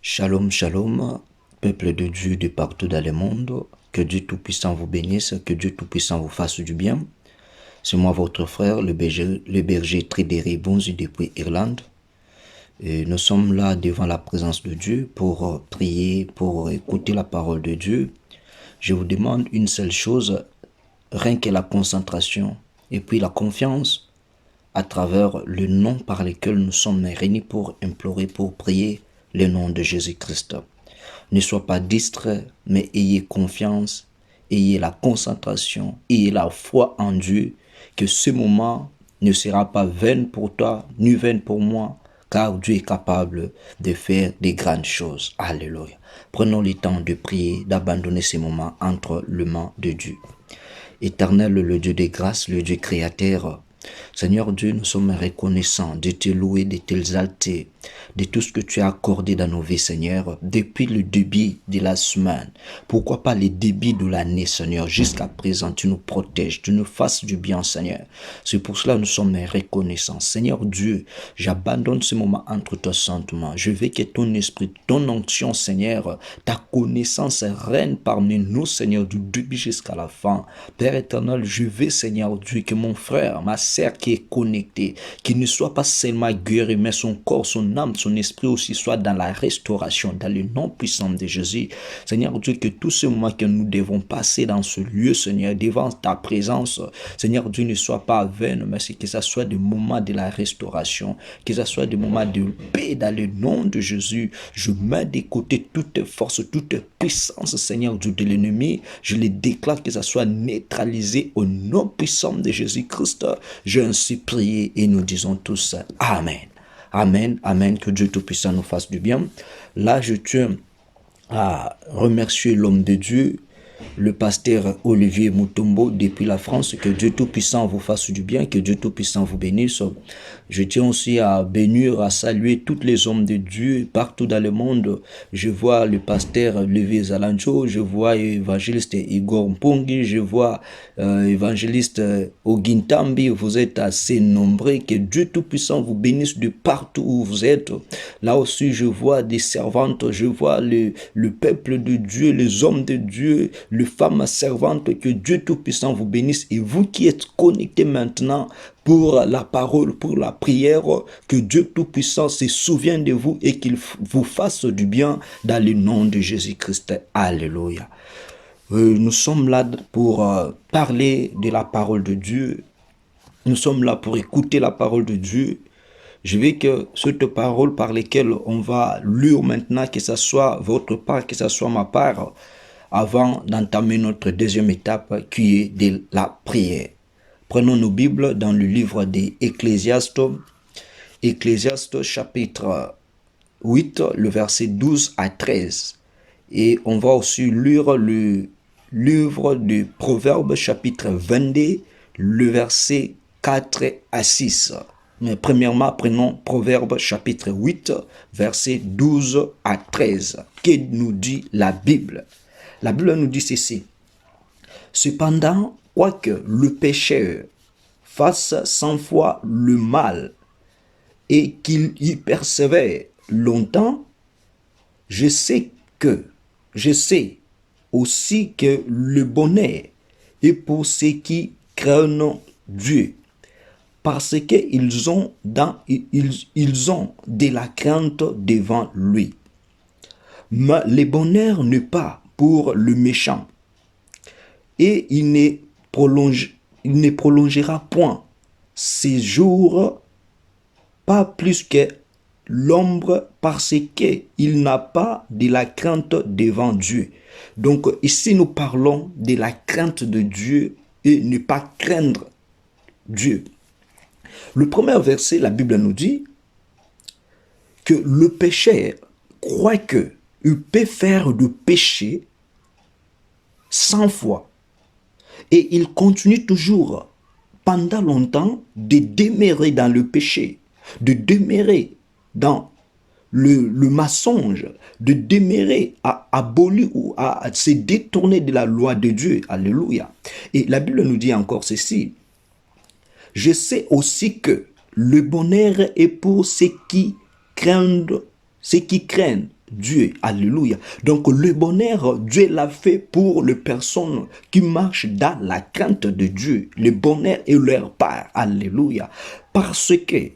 Shalom, shalom, peuple de Dieu de partout dans le monde, que Dieu Tout-Puissant vous bénisse, que Dieu Tout-Puissant vous fasse du bien. C'est moi votre frère, le berger Trédéric Bonzi depuis Irlande. Et nous sommes là devant la présence de Dieu pour prier, pour écouter la parole de Dieu. Je vous demande une seule chose, rien que la concentration et puis la confiance à travers le nom par lequel nous sommes réunis pour implorer, pour prier le nom de Jésus-Christ. Ne soyez pas distrait, mais ayez confiance, ayez la concentration, ayez la foi en Dieu, que ce moment ne sera pas vain pour toi, ni vain pour moi, car Dieu est capable de faire des grandes choses. Alléluia. Prenons le temps de prier, d'abandonner ces moments entre les mains de Dieu. Éternel, le Dieu des grâces, le Dieu créateur, Seigneur Dieu, nous sommes reconnaissants de te louer, de t'exalter, de tout ce que tu as accordé dans nos vies, Seigneur, depuis le début de la semaine. Pourquoi pas le début de l'année, Seigneur, jusqu'à présent, tu nous protèges, tu nous fasses du bien, Seigneur. C'est pour cela que nous sommes reconnaissants. Seigneur Dieu, j'abandonne ce moment entre toi saintement. Je veux que ton esprit, ton onction, Seigneur, ta connaissance règne parmi nous, Seigneur, du début jusqu'à la fin. Père éternel, je veux, Seigneur Dieu, que mon frère, ma sœur qui est connecté, qui ne soit pas seulement guéri, mais son corps, son âme, son esprit aussi soit dans la restauration, dans le nom puissant de Jésus. Seigneur Dieu, que tout ce moment que nous devons passer dans ce lieu, Seigneur, devant ta présence, Seigneur Dieu, ne soit pas vain, mais que ce soit des moments de la restauration, que ce soit des moments de paix dans le nom de Jésus. Je mets de côté toute force, toute puissance, Seigneur Dieu, de l'ennemi. Je les déclare que ça soit neutralisé au nom puissant de Jésus-Christ. Je ainsi prié et nous disons tous Amen. Amen, Amen, que Dieu Tout-Puissant nous fasse du bien. Là, je tiens à remercier l'homme de Dieu, le pasteur Olivier Mutombo depuis la France. Que Dieu Tout-Puissant vous fasse du bien, que Dieu Tout-Puissant vous bénisse. Je tiens aussi à bénir, à saluer tous les hommes de Dieu partout dans le monde. Je vois le pasteur Levi Zalancho, je vois évangéliste Igor Mpongi, je vois évangéliste Ogintambi. Vous êtes assez nombreux. Que Dieu Tout-Puissant vous bénisse de partout où vous êtes. Là aussi, je vois des servantes, je vois le peuple de Dieu, les hommes de Dieu, les femmes servantes. Que Dieu Tout-Puissant vous bénisse. Et vous qui êtes connectés maintenant pour la parole, pour la prière, que Dieu Tout-Puissant se souvienne de vous et qu'il vous fasse du bien dans le nom de Jésus-Christ. Alléluia. Nous sommes là pour parler de la parole de Dieu. Nous sommes là pour écouter la parole de Dieu. Je veux que cette parole par laquelle on va lire maintenant, que ce soit votre part, que ce soit ma part, avant d'entamer notre deuxième étape qui est de la prière. Prenons nos Bibles dans le livre des Ecclésiastes, Ecclésiastes chapitre 8, le verset 12 à 13. Et on va aussi lire le livre de Proverbes chapitre 22, le verset 4 à 6. Mais premièrement, prenons Proverbes chapitre 8, verset 12 à 13. Que nous dit la Bible? La Bible nous dit ceci. Cependant, quoique le pécheur fasse 100 fois le mal et qu'il y persévère longtemps, je sais aussi que le bonheur est pour ceux qui craignent Dieu, parce qu'ils ont de la crainte devant lui. Mais le bonheur n'est pas pour le méchant, et il ne prolongera point ses jours, pas plus que l'ombre, parce qu'il n'a pas de la crainte devant Dieu. Donc ici nous parlons de la crainte de Dieu et ne pas craindre Dieu. Le premier verset, la Bible nous dit que le pécheur croit qu'il peut faire du péché 100 fois et il continue toujours pendant longtemps de demeurer dans le péché, de demeurer dans le mensonge, de demeurer à abolir ou à se détourner de la loi de Dieu. Alléluia. Et la Bible nous dit encore ceci. Je sais aussi que le bonheur est pour ceux qui craignent Dieu. Alléluia. Donc le bonheur, Dieu l'a fait pour les personnes qui marchent dans la crainte de Dieu. Le bonheur est leur part. Alléluia. Parce que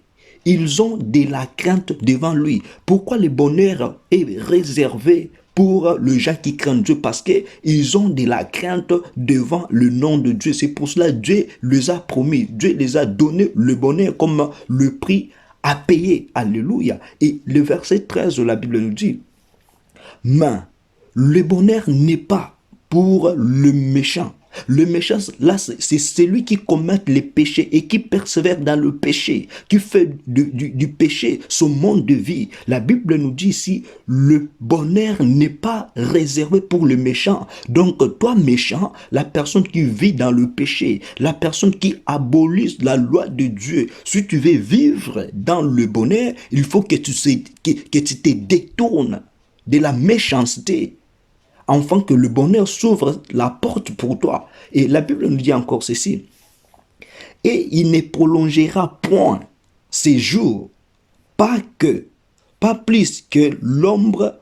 ils ont de la crainte devant lui. Pourquoi le bonheur est réservé pour les gens qui craignent Dieu? Parce qu'ils ont de la crainte devant le nom de Dieu. C'est pour cela que Dieu les a promis. Dieu les a donné le bonheur comme le prix à payer. Alléluia. Et le verset 13 de la Bible nous dit, mais le bonheur n'est pas pour le méchant. Le méchant, là, c'est celui qui commet les péchés et qui persévère dans le péché, qui fait du péché son mode de vie. La Bible nous dit ici, le bonheur n'est pas réservé pour le méchant. Donc, toi, méchant, la personne qui vit dans le péché, la personne qui abolit la loi de Dieu, si tu veux vivre dans le bonheur, il faut que tu te détournes de la méchanceté, afin que le bonheur s'ouvre la porte pour toi. Et la Bible nous dit encore ceci. Et il ne prolongera point ses jours, pas plus que l'ombre,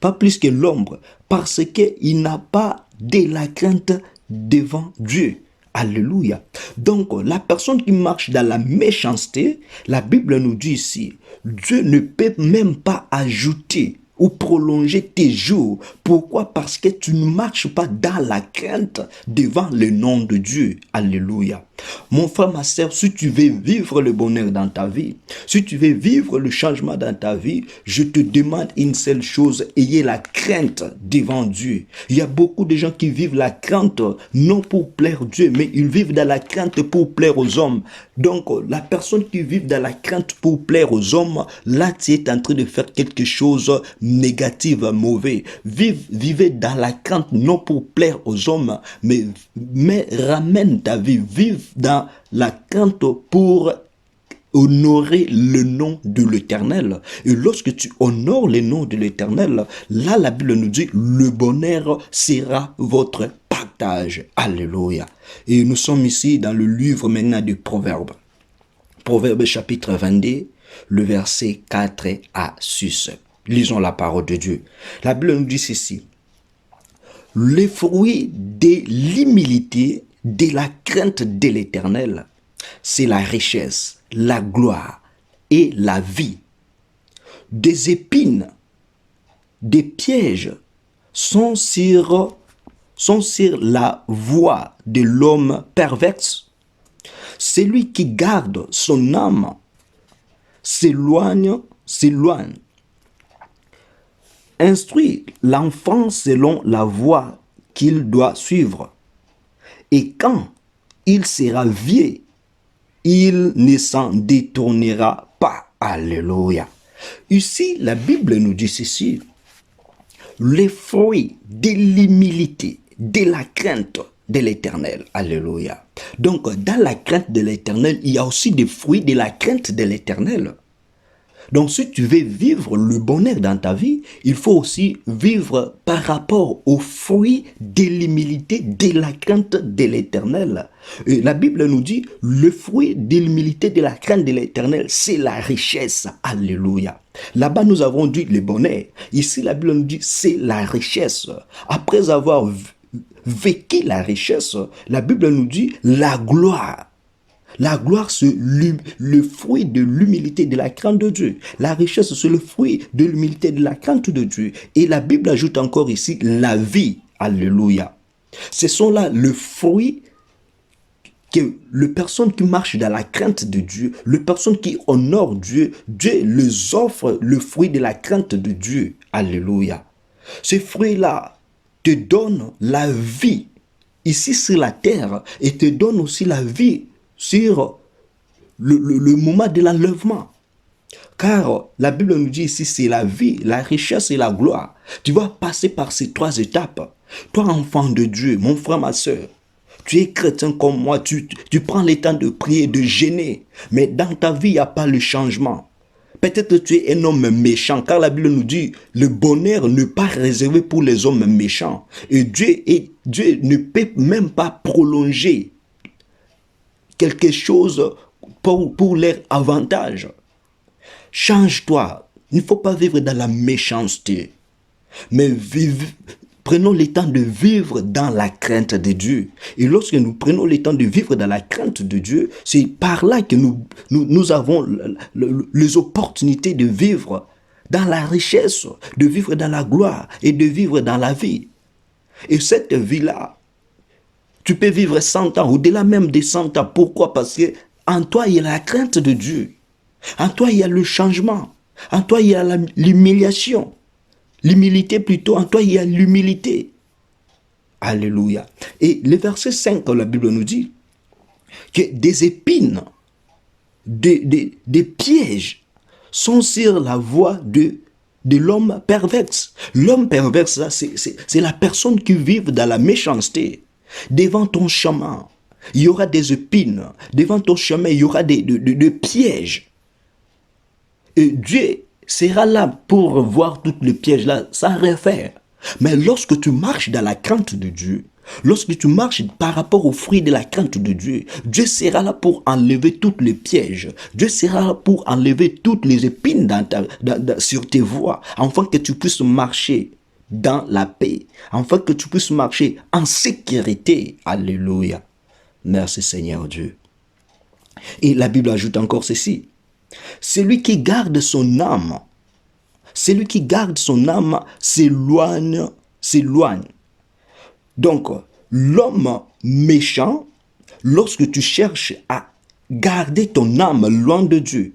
parce qu'il n'a pas de la crainte devant Dieu. Alléluia. Donc, la personne qui marche dans la méchanceté, la Bible nous dit ici, Dieu ne peut même pas ajouter ou prolonger tes jours. Pourquoi? Parce que tu ne marches pas dans la crainte devant le nom de Dieu. Alléluia. Mon frère, ma sœur, si tu veux vivre le bonheur dans ta vie, si tu veux vivre le changement dans ta vie, je te demande une seule chose, ayez la crainte devant Dieu. Il y a beaucoup de gens qui vivent la crainte non pour plaire Dieu, mais ils vivent dans la crainte pour plaire aux hommes. Donc, la personne qui vit dans la crainte pour plaire aux hommes, là, tu es en train de faire quelque chose de négatif, mauvais. Vivez dans la crainte non pour plaire aux hommes, mais ramène ta vie, vive dans la crainte pour honorer le nom de l'Éternel. Et lorsque tu honores le nom de l'Éternel, là la Bible nous dit, le bonheur sera votre partage. Alléluia. Et nous sommes ici dans le livre maintenant du Proverbe. Proverbe chapitre 22, le verset 4 à 6. Lisons la parole de Dieu. La Bible nous dit ceci. Les fruits de l'humilité, de la crainte de l'Éternel, c'est la richesse, la gloire et la vie. Des épines, des pièges sont sur la voie de l'homme perverse. Celui qui garde son âme s'éloigne. Instruit l'enfant selon la voie qu'il doit suivre. Et quand il sera vieux, il ne s'en détournera pas. Alléluia. Ici, la Bible nous dit ceci. Les fruits de l'humilité, de la crainte de l'Éternel. Alléluia. Donc, dans la crainte de l'Éternel, il y a aussi des fruits de la crainte de l'Éternel. Donc, si tu veux vivre le bonheur dans ta vie, il faut aussi vivre par rapport aux fruits de l'humilité, de la crainte de l'Éternel. Et la Bible nous dit, le fruit de l'humilité, de la crainte de l'Éternel, c'est la richesse. Alléluia. Là-bas, nous avons dit le bonheur. Ici, la Bible nous dit, c'est la richesse. Après avoir vécu la richesse, la Bible nous dit la gloire. La gloire, c'est le fruit de l'humilité, de la crainte de Dieu. La richesse, c'est le fruit de l'humilité, de la crainte de Dieu. Et la Bible ajoute encore ici la vie. Alléluia. Ce sont là le fruit que les personnes qui marchent dans la crainte de Dieu, les personnes qui honorent Dieu, Dieu les offre le fruit de la crainte de Dieu. Alléluia. Ce fruit-là te donne la vie ici sur la terre et te donne aussi la vie sur le moment de l'enlèvement. Car la Bible nous dit ici, c'est la vie, la richesse et la gloire. Tu vas passer par ces trois étapes. Toi, enfant de Dieu, mon frère, ma soeur, tu es chrétien comme moi, tu prends le temps de prier, de jeûner, mais dans ta vie, il n'y a pas le changement. Peut-être que tu es un homme méchant, car la Bible nous dit, le bonheur n'est pas réservé pour les hommes méchants. Et Dieu ne peut même pas prolonger quelque chose pour leur avantage. Change-toi. Il ne faut pas vivre dans la méchanceté, mais prenons le temps de vivre dans la crainte de Dieu. Et lorsque nous prenons le temps de vivre dans la crainte de Dieu, c'est par là que nous avons les opportunités de vivre dans la richesse, de vivre dans la gloire et de vivre dans la vie. Et cette vie-là, tu peux vivre 100 ans, au-delà même des 100 ans. Pourquoi? Parce que en toi, il y a la crainte de Dieu. En toi, il y a le changement. En toi, il y a l'humiliation. L'humilité plutôt, en toi, il y a l'humilité. Alléluia. Et le verset 5, la Bible nous dit que des épines, des pièges sont sur la voie de l'homme perverse. L'homme perverse, c'est la personne qui vit dans la méchanceté. Devant ton chemin, il y aura des épines. Devant ton chemin, il y aura des pièges. Et Dieu sera là pour voir tous les pièges-là sans rien faire. Mais lorsque tu marches dans la crainte de Dieu, lorsque tu marches par rapport aux fruits de la crainte de Dieu, Dieu sera là pour enlever tous les pièges. Dieu sera là pour enlever toutes les épines sur tes voies, afin que tu puisses marcher dans la paix, afin que tu puisses marcher en sécurité. Alléluia. Merci Seigneur Dieu. Et la Bible ajoute encore ceci. Celui qui garde son âme, s'éloigne. Donc, l'homme méchant, lorsque tu cherches à garder ton âme loin de Dieu,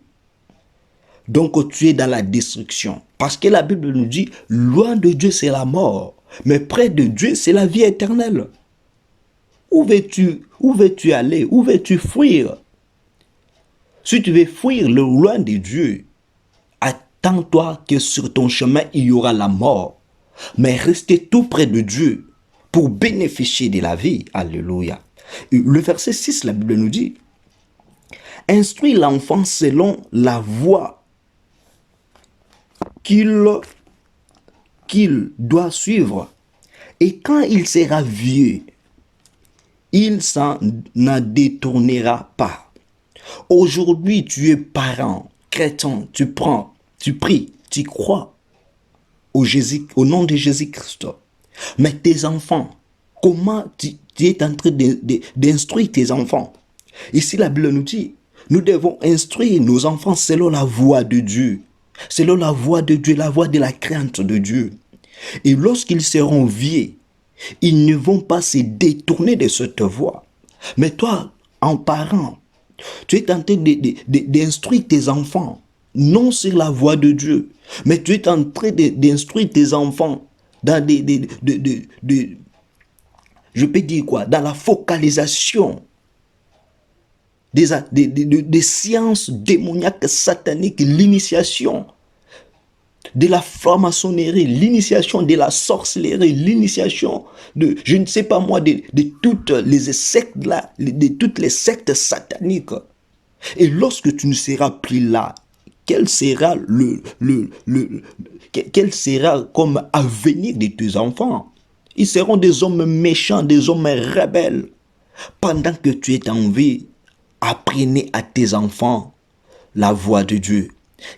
donc tu es dans la destruction. Parce que la Bible nous dit, loin de Dieu c'est la mort, mais près de Dieu c'est la vie éternelle. Où veux-tu aller? Où veux-tu fuir? Si tu veux fuir le loin de Dieu, attends-toi que sur ton chemin, il y aura la mort. Mais restez tout près de Dieu pour bénéficier de la vie. Alléluia. Le verset 6, la Bible nous dit, instruis l'enfant selon la voie qu'il doit suivre. Et quand il sera vieux, il s'en détournera pas. Aujourd'hui, tu es parent, chrétien, tu pries, tu crois au nom de Jésus-Christ. Mais tes enfants, comment tu es en train d'instruire tes enfants? Ici, la Bible nous dit, nous devons instruire nos enfants selon la voie de Dieu. Selon la voie de Dieu, la voie de la crainte de Dieu. Et lorsqu'ils seront vieux, ils ne vont pas se détourner de cette voie. Mais toi, en parent, tu es en train d'instruire tes enfants, non sur la voie de Dieu, mais tu es en train d'instruire tes enfants dans je peux dire quoi, dans la focalisation des sciences démoniaques sataniques, l'initiation de la franc-maçonnerie, l'initiation de la sorcellerie, l'initiation de, je ne sais pas moi, de toutes les sectes là, de toutes les sectes sataniques. Et lorsque tu ne seras plus là, quel sera comme avenir de tes enfants? Ils seront des hommes méchants, des hommes rebelles. Pendant que tu es en vie, apprenez à tes enfants la voie de Dieu.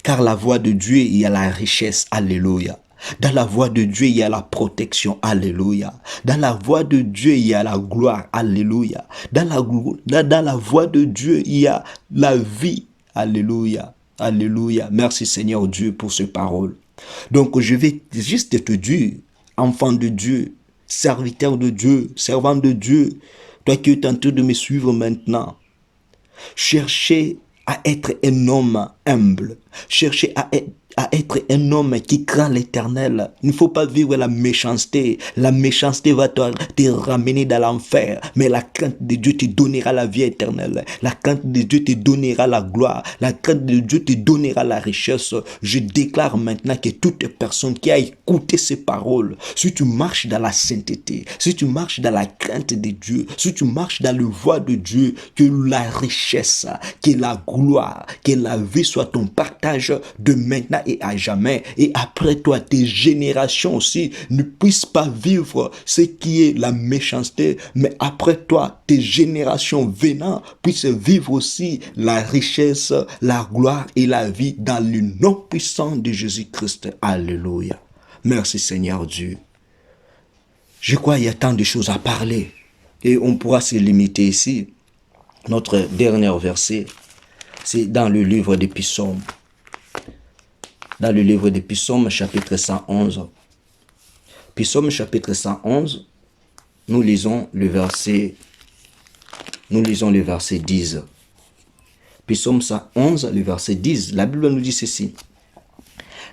Car la voie de Dieu, il y a la richesse, alléluia. Dans la voie de Dieu, il y a la protection, alléluia. Dans la voie de Dieu, il y a la gloire, alléluia. Dans la voie de Dieu, il y a la vie, alléluia, alléluia. Merci Seigneur Dieu pour ces paroles. Donc je vais juste te dire, enfant de Dieu, serviteur de Dieu, servant de Dieu, toi qui es en train de me suivre maintenant, cherchez à être un homme humble. Cherchez à être un homme qui craint l'Éternel. Il ne faut pas vivre la méchanceté. La méchanceté va te ramener dans l'enfer. Mais la crainte de Dieu te donnera la vie éternelle. La crainte de Dieu te donnera la gloire. La crainte de Dieu te donnera la richesse. Je déclare maintenant que toute personne qui a écouté ces paroles, si tu marches dans la sainteté, si tu marches dans la crainte de Dieu, si tu marches dans le voie de Dieu, que la richesse, que la gloire, que la vie soit ton partage de maintenant et à jamais. Et après toi, tes générations aussi ne puissent pas vivre ce qui est la méchanceté, mais après toi, tes générations venant puissent vivre aussi la richesse, la gloire et la vie dans le nom puissant de Jésus-Christ. Alléluia. Merci Seigneur Dieu. Je crois qu'il y a tant de choses à parler et on pourra se limiter ici. Notre dernier verset, c'est dans le livre des Psaumes. Dans le livre des Psaumes, chapitre 111. Psaume chapitre 111, nous lisons le verset 10. Psaume 111, le verset 10. La Bible nous dit ceci.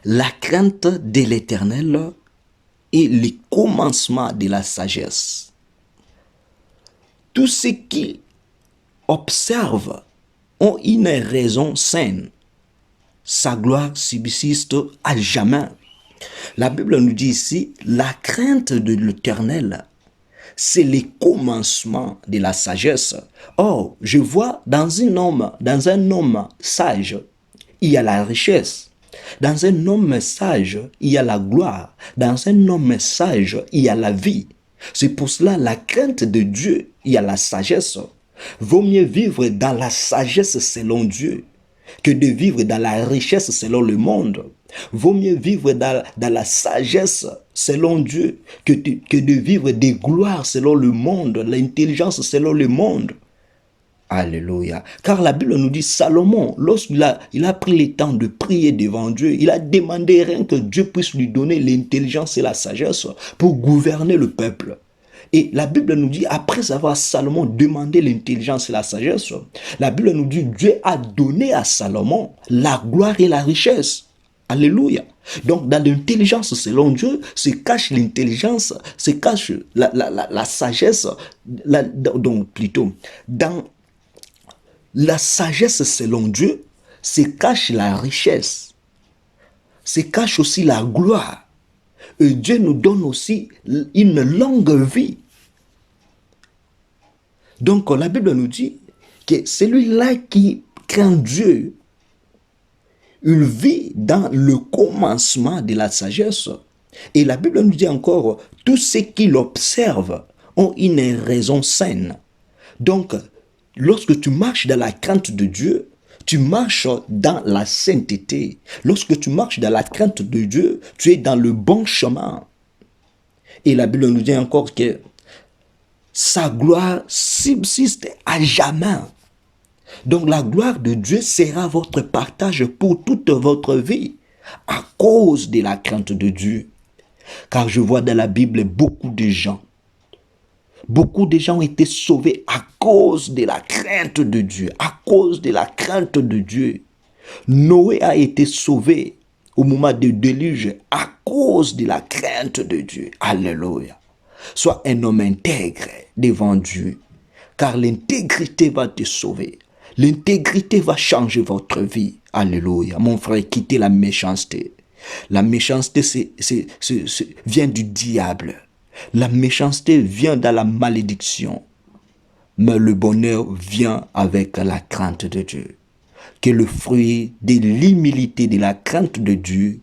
La crainte de l'Éternel est le commencement de la sagesse. Tous ceux qui observent ont une raison saine. Sa gloire subsiste à jamais. La Bible nous dit ici, la crainte de l'Éternel, c'est le commencement de la sagesse. Or, je vois dans un homme sage, il y a la richesse. Dans un homme sage, il y a la gloire. Dans un homme sage, il y a la vie. C'est pour cela la crainte de Dieu, il y a la sagesse. Vaut mieux vivre dans la sagesse selon Dieu que de vivre dans la richesse selon le monde. Vaut mieux vivre dans la sagesse selon Dieu que de vivre des gloires selon le monde, l'intelligence selon le monde. Alléluia. Car la Bible nous dit, Salomon, lorsqu'il a pris le temps de prier devant Dieu, il a demandé rien que Dieu puisse lui donner l'intelligence et la sagesse pour gouverner le peuple. Et la Bible nous dit, après avoir Salomon demandé l'intelligence et la sagesse, la Bible nous dit, Dieu a donné à Salomon la gloire et la richesse. Alléluia. Donc, dans l'intelligence selon Dieu, se cache l'intelligence, se cache la sagesse, donc plutôt, dans la sagesse selon Dieu, se cache la richesse, se cache aussi la gloire. Et Dieu nous donne aussi une longue vie. Donc, la Bible nous dit que celui-là qui craint Dieu, il vit dans le commencement de la sagesse. Et la Bible nous dit encore, tous ceux qui l'observent ont une raison saine. Donc, lorsque tu marches dans la crainte de Dieu, tu marches dans la sainteté. Lorsque tu marches dans la crainte de Dieu, tu es dans le bon chemin. Et la Bible nous dit encore que sa gloire subsiste à jamais. Donc la gloire de Dieu sera votre partage pour toute votre vie à cause de la crainte de Dieu. Car je vois dans la Bible beaucoup de gens ont été sauvés à cause de la crainte de Dieu, à cause de la crainte de Dieu. Noé a été sauvé au moment du déluge à cause de la crainte de Dieu. Alléluia. Sois un homme intègre devant Dieu, car l'intégrité va te sauver. L'intégrité va changer votre vie. Alléluia. Mon frère, quittez la méchanceté. La méchanceté vient du diable. La méchanceté vient dans la malédiction. Mais le bonheur vient avec la crainte de Dieu. Que le fruit de l'humilité, de la crainte de Dieu,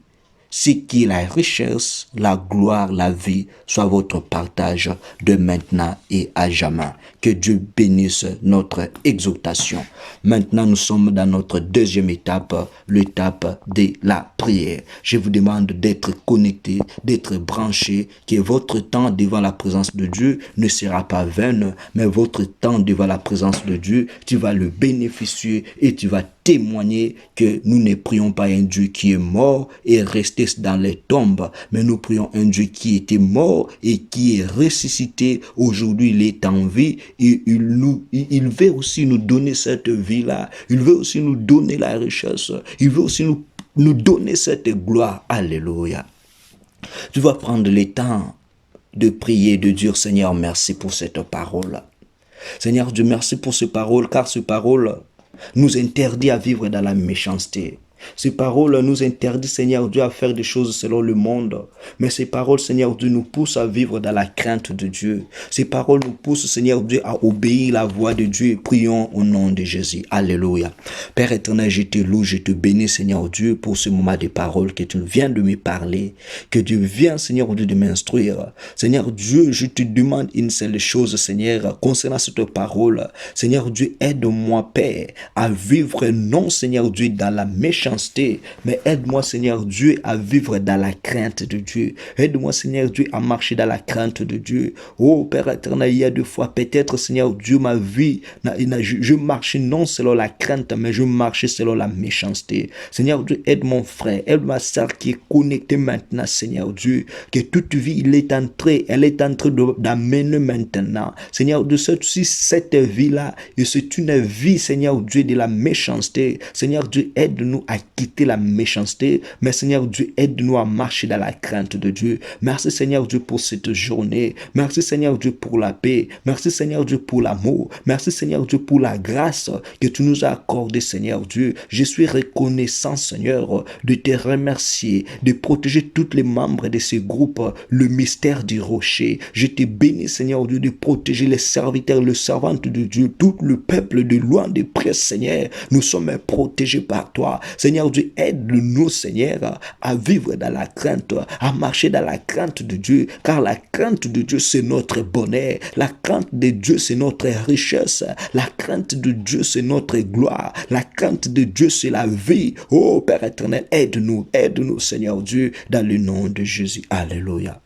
ce qui est la richesse, la gloire, la vie, soit votre partage de maintenant et à jamais. Que Dieu bénisse notre exhortation. Maintenant, nous sommes dans notre deuxième étape, l'étape de la prière. Je vous demande d'être connecté, d'être branché, que votre temps devant la présence de Dieu ne sera pas vain, mais votre temps devant la présence de Dieu, tu vas le bénéficier et tu vas témoigner que nous ne prions pas un Dieu qui est mort et resté dans les tombes, mais nous prions un Dieu qui était mort et qui est ressuscité. Aujourd'hui, il est en vie et il veut aussi nous donner cette vie-là. Il veut aussi nous donner la richesse. Il veut aussi nous donner cette gloire. Alléluia. Tu vas prendre le temps de prier, de dire, Seigneur, merci pour cette parole. Seigneur Dieu, merci pour cette parole, car cette parole nous interdit à vivre dans la méchanceté. Ces paroles nous interdisent, Seigneur Dieu, à faire des choses selon le monde. Mais ces paroles, Seigneur Dieu, nous poussent à vivre dans la crainte de Dieu. Ces paroles nous poussent, Seigneur Dieu, à obéir la voix de Dieu. Prions au nom de Jésus. Alléluia. Père éternel, je te loue, je te bénis, Seigneur Dieu, pour ce moment de parole que tu viens de me parler. Que Dieu vienne, Seigneur Dieu, de m'instruire. Seigneur Dieu, je te demande une seule chose, Seigneur, concernant cette parole. Seigneur Dieu, aide-moi, Père, à vivre, non, Seigneur Dieu, dans la méchanceté, mais aide-moi, Seigneur Dieu, à vivre dans la crainte de Dieu. Aide-moi, Seigneur Dieu, à marcher dans la crainte de Dieu. Oh, Père éternel, il y a deux fois, peut-être, Seigneur Dieu, ma vie, je marchais non selon la crainte, mais je marchais selon la méchanceté. Seigneur Dieu, aide mon frère, aide ma soeur qui est connectée maintenant, Seigneur Dieu, que toute vie, elle est en train d'amener maintenant. Seigneur Dieu, cette vie-là, et c'est une vie, Seigneur Dieu, de la méchanceté. Seigneur Dieu, aide-nous à quitter la méchanceté, mais Seigneur Dieu, aide-nous à marcher dans la crainte de Dieu. Merci Seigneur Dieu pour cette journée. Merci Seigneur Dieu pour la paix. Merci Seigneur Dieu pour l'amour. Merci Seigneur Dieu pour la grâce que tu nous as accordée, Seigneur Dieu. Je suis reconnaissant, Seigneur, de te remercier, de protéger tous les membres de ce groupe, le mystère du rocher. Je te bénis, Seigneur Dieu, de protéger les serviteurs, les servantes de Dieu, tout le peuple de loin de près, Seigneur. Nous sommes protégés par toi. Seigneur Dieu, aide-nous, Seigneur, à vivre dans la crainte, à marcher dans la crainte de Dieu, car la crainte de Dieu, c'est notre bonheur. La crainte de Dieu, c'est notre richesse. La crainte de Dieu, c'est notre gloire. La crainte de Dieu, c'est la vie. Oh, Père éternel, aide-nous, Seigneur Dieu, dans le nom de Jésus. Alléluia.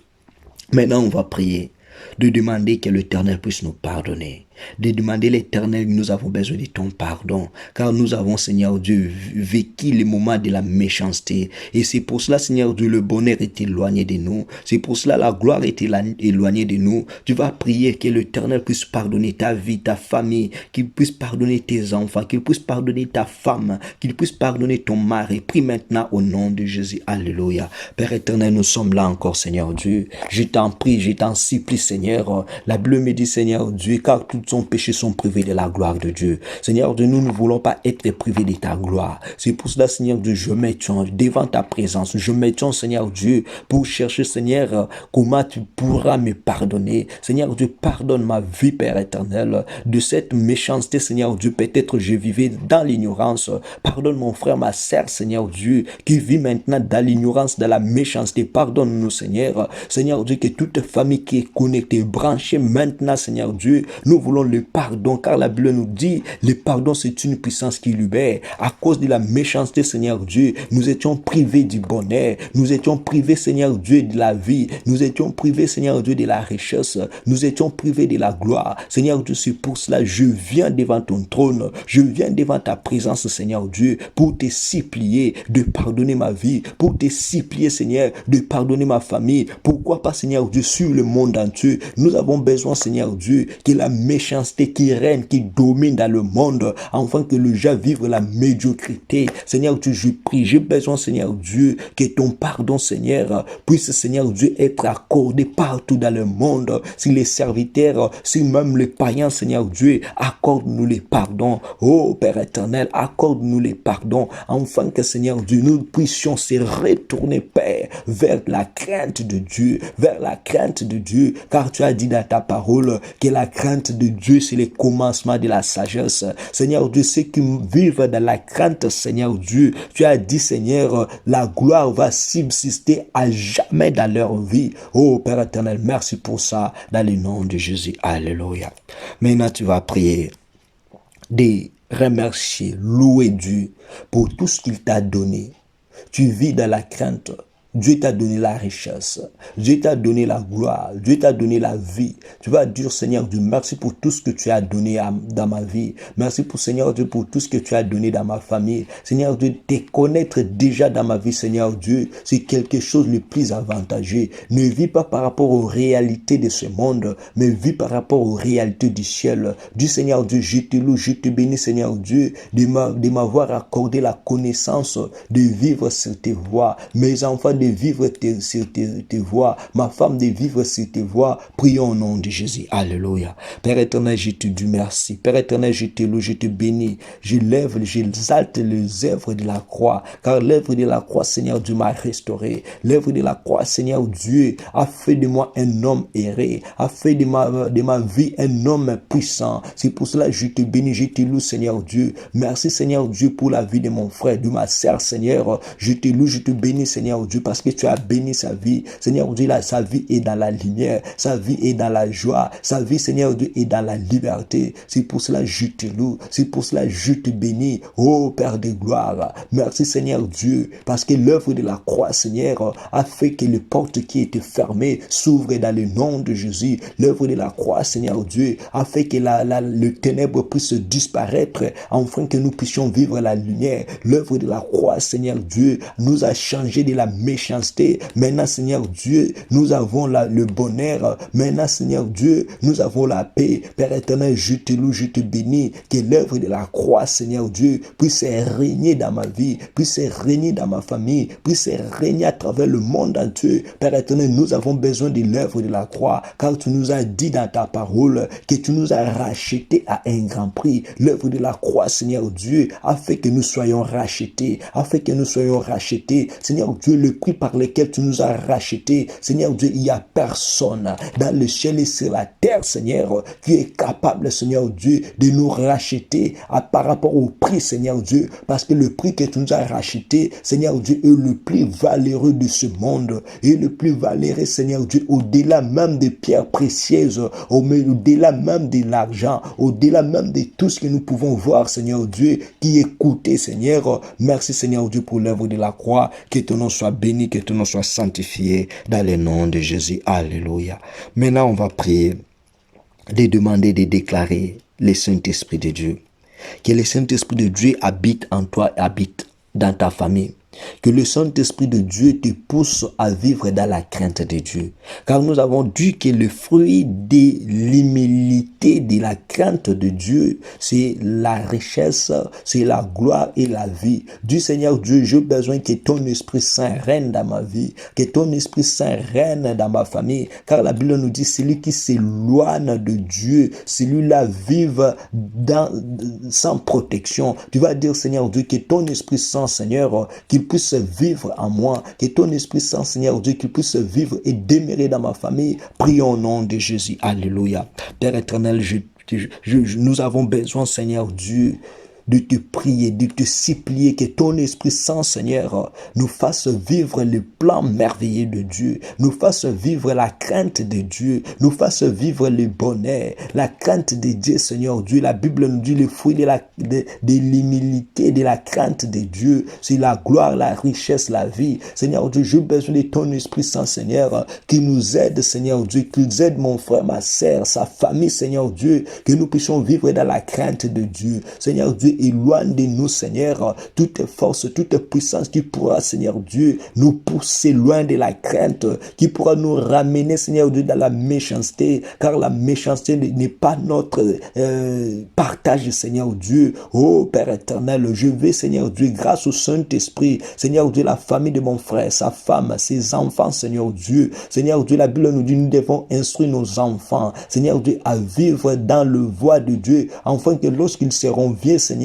Maintenant, on va prier de demander que l'Éternel puisse nous pardonner. De demander l'Éternel, nous avons besoin de ton pardon, car nous avons, Seigneur Dieu, vécu les moments de la méchanceté. Et c'est pour cela, Seigneur Dieu, le bonheur est éloigné de nous. C'est pour cela, la gloire est éloignée de nous. Tu vas prier que l'Éternel puisse pardonner ta vie, ta famille, qu'il puisse pardonner tes enfants, qu'il puisse pardonner ta femme, qu'il puisse pardonner ton mari. Prie maintenant au nom de Jésus. Alléluia. Père éternel, nous sommes là encore, Seigneur Dieu. Je t'en prie, je t'en supplie, Seigneur. La Bible me dit, Seigneur Dieu, car toutes son péchés sont privés de la gloire de Dieu. Seigneur Dieu, nous ne voulons pas être privés de ta gloire. C'est pour cela, Seigneur Dieu, je me tiens devant ta présence. Je me tiens, Seigneur Dieu, pour chercher, Seigneur, comment tu pourras me pardonner. Seigneur Dieu, pardonne ma vie, Père éternel, de cette méchanceté, Seigneur Dieu. Peut-être je vivais dans l'ignorance. Pardonne mon frère, ma sœur, Seigneur Dieu, qui vit maintenant dans l'ignorance, dans la méchanceté. Pardonne-nous, Seigneur. Seigneur Dieu, que toute famille qui est connectée, branchée maintenant, Seigneur Dieu, nous voulons le pardon, car la Bible nous dit, le pardon c'est une puissance qui libère. À cause de la méchanceté, Seigneur Dieu, nous étions privés du bonheur, nous étions privés, Seigneur Dieu, de la vie, nous étions privés, Seigneur Dieu, de la richesse, nous étions privés de la gloire. Seigneur Dieu, c'est pour cela, je viens devant ton trône, je viens devant ta présence, Seigneur Dieu, pour te supplier de pardonner ma vie, pour te supplier, Seigneur, de pardonner ma famille. Pourquoi pas, Seigneur Dieu, sur le monde entier, nous avons besoin, Seigneur Dieu, que la méchanceté qui règne, qui domine dans le monde, afin que le gens vive la médiocrité. Seigneur Dieu, je prie, j'ai besoin, Seigneur Dieu, que ton pardon, Seigneur, puisse, Seigneur Dieu, être accordé partout dans le monde. Si les serviteurs, si même les païens, Seigneur Dieu, accorde-nous les pardons. Oh Père éternel, accorde-nous les pardons, afin que, Seigneur Dieu, nous puissions se retourner, Père, vers la crainte de Dieu, vers la crainte de Dieu, car tu as dit dans ta parole que la crainte de Dieu, c'est le commencement de la sagesse. Seigneur Dieu, ceux qui vivent dans la crainte, Seigneur Dieu, tu as dit, Seigneur, la gloire va subsister à jamais dans leur vie. Oh Père éternel, merci pour ça, dans le nom de Jésus. Alléluia. Maintenant, tu vas prier de remercier, louer Dieu pour tout ce qu'il t'a donné. Tu vis dans la crainte. Dieu t'a donné la richesse, Dieu t'a donné la gloire, Dieu t'a donné la vie. Tu vas dire, Seigneur Dieu, merci pour tout ce que tu as donné dans ma vie. Merci pour, Seigneur Dieu, pour tout ce que tu as donné dans ma famille. Seigneur Dieu, te connaître déjà dans ma vie, Seigneur Dieu, c'est quelque chose de plus avantageux. Ne vis pas par rapport aux réalités de ce monde, mais vis par rapport aux réalités du ciel. Du Seigneur Dieu, je te loue, je te bénis, Seigneur Dieu, de m'avoir accordé la connaissance de vivre sur tes voies. Mes enfants, de vivre sur tes voies, ma femme de vivre sur tes voies. Prions au nom de Jésus. Alléluia. Père éternel, je te dis merci. Père éternel, je te loue, je te bénis. J'exalte les œuvres de la croix, car l'œuvre de la croix, Seigneur Dieu, m'a restauré. L'œuvre de la croix, Seigneur Dieu, a fait de moi un homme erré, a fait de ma vie un homme puissant. C'est pour cela que je te bénis, je te loue, Seigneur Dieu. Merci, Seigneur Dieu, pour la vie de mon frère, de ma sœur, Seigneur. Je te loue, je te bénis, Seigneur Dieu, parce que tu as béni sa vie. Seigneur Dieu, là, sa vie est dans la lumière, sa vie est dans la joie, sa vie, Seigneur Dieu, est dans la liberté. C'est pour cela que je te loue, c'est pour cela que je te bénis. Oh Père de gloire, merci Seigneur Dieu, parce que l'œuvre de la croix, Seigneur, a fait que les portes qui étaient fermées s'ouvrent dans le nom de Jésus. L'œuvre de la croix, Seigneur Dieu, a fait que le ténèbre puisse disparaître, afin que nous puissions vivre la lumière. L'œuvre de la croix, Seigneur Dieu, nous a changé de la méchanceté. Maintenant, Seigneur Dieu, nous avons le bonheur. Maintenant, Seigneur Dieu, nous avons la paix. Père éternel, je te loue, je te bénis, que l'œuvre de la croix, Seigneur Dieu, puisse régner dans ma vie, puisse régner dans ma famille, puisse régner à travers le monde entier. Père éternel, nous avons besoin de l'œuvre de la croix, car tu nous as dit dans ta parole que tu nous as rachetés à un grand prix. L'œuvre de la croix, Seigneur Dieu, a fait que nous soyons rachetés, a fait que nous soyons rachetés. Seigneur Dieu, le prix par lequel tu nous as rachetés, Seigneur Dieu, il n'y a personne dans le ciel et sur la terre, Seigneur, qui est capable, Seigneur Dieu, de nous racheter par rapport au prix, Seigneur Dieu, parce que le prix que tu nous as racheté, Seigneur Dieu, est le plus valeureux de ce monde, et le plus valeureux, Seigneur Dieu, au-delà même des pierres précieuses, au-delà même de l'argent, au-delà même de tout ce que nous pouvons voir, Seigneur Dieu, qui est coûté, Seigneur. Merci, Seigneur Dieu, pour l'œuvre de la croix. Que ton nom soit béni, que ton nom soit sanctifié dans le nom de Jésus. Alléluia. Maintenant, on va prier, de demander, de déclarer le Saint-Esprit de Dieu. Que le Saint-Esprit de Dieu habite en toi, habite dans ta famille. Que le Saint-Esprit de Dieu te pousse à vivre dans la crainte de Dieu. Car nous avons dit que le fruit de l'humilité, de la crainte de Dieu, c'est la richesse, c'est la gloire et la vie. Du Seigneur Dieu, j'ai besoin que ton Esprit Saint règne dans ma vie, que ton Esprit Saint règne dans ma famille. Car la Bible nous dit, celui qui s'éloigne de Dieu, celui-là vive sans protection. Tu vas dire, Seigneur Dieu, que ton Esprit Saint, Seigneur, qu'il puisse vivre en moi, que ton Esprit Saint, Seigneur Dieu, qu'il puisse vivre et demeurer dans ma famille. Prions au nom de Jésus. Alléluia. Père éternel, nous avons besoin, Seigneur Dieu, de te prier, de te supplier que ton Esprit Saint, Seigneur, nous fasse vivre le plan merveilleux de Dieu, nous fasse vivre la crainte de Dieu, nous fasse vivre le bonheur, la crainte de Dieu, Seigneur Dieu. La Bible nous dit le fruit de l'humilité, de la crainte de Dieu, c'est la gloire, la richesse, la vie. Seigneur Dieu, j'ai besoin de ton Esprit Saint, Seigneur, qui nous aide, Seigneur Dieu, qui nous aide mon frère, ma sœur, sa famille, Seigneur Dieu, que nous puissions vivre dans la crainte de Dieu. Seigneur Dieu, éloigne de nous, Seigneur, toute force, toute puissance qui pourra, Seigneur Dieu, nous pousser loin de la crainte, qui pourra nous ramener, Seigneur Dieu, dans la méchanceté, car la méchanceté n'est pas notre partage, Seigneur Dieu. Oh Père éternel, je vais, Seigneur Dieu, grâce au Saint-Esprit, Seigneur Dieu, la famille de mon frère, sa femme, ses enfants, Seigneur Dieu. Seigneur Dieu, la Bible nous dit, nous devons instruire nos enfants, Seigneur Dieu, à vivre dans le voie de Dieu, afin que lorsqu'ils seront vieux, Seigneur,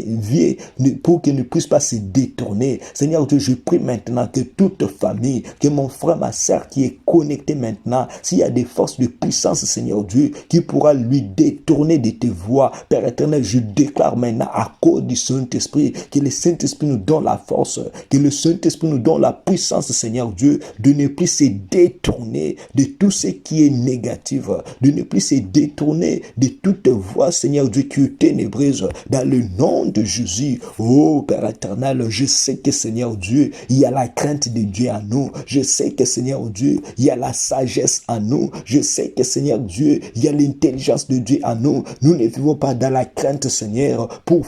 pour qu'ils ne puissent pas se détourner. Seigneur Dieu, je prie maintenant que toute famille, que mon frère, ma soeur qui est connecté maintenant, s'il y a des forces de puissance, Seigneur Dieu, qui pourra lui détourner de tes voies, Père éternel, je déclare maintenant à cause du Saint-Esprit, que le Saint-Esprit nous donne la force, que le Saint-Esprit nous donne la puissance, Seigneur Dieu, de ne plus se détourner de tout ce qui est négatif, de ne plus se détourner de toute voie, Seigneur Dieu, qui est ténébreuse, dans le nom de Jésus. Oh Père éternel, je sais que Seigneur Dieu, il y a la crainte de Dieu en nous. Je sais que Seigneur Dieu, il y a la sagesse en nous. Je sais que Seigneur Dieu, il y a l'intelligence de Dieu en nous. Nous ne vivons pas dans la crainte, Seigneur, pour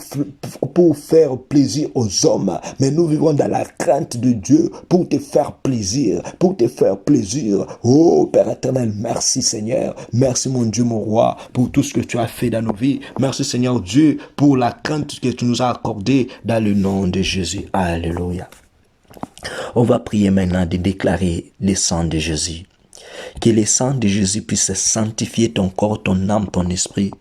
faire plaisir aux hommes, mais nous vivons dans la crainte de Dieu pour te faire plaisir, pour te faire plaisir. Oh Père éternel, merci Seigneur. Merci mon Dieu, mon roi, pour tout ce que tu as fait dans nos vies. Merci Seigneur Dieu pour la crainte que tu nous as accordée dans le nom de Jésus. Alléluia. On va prier maintenant de déclarer le sang de Jésus. Que le sang de Jésus puisse sanctifier ton corps, ton âme, ton esprit.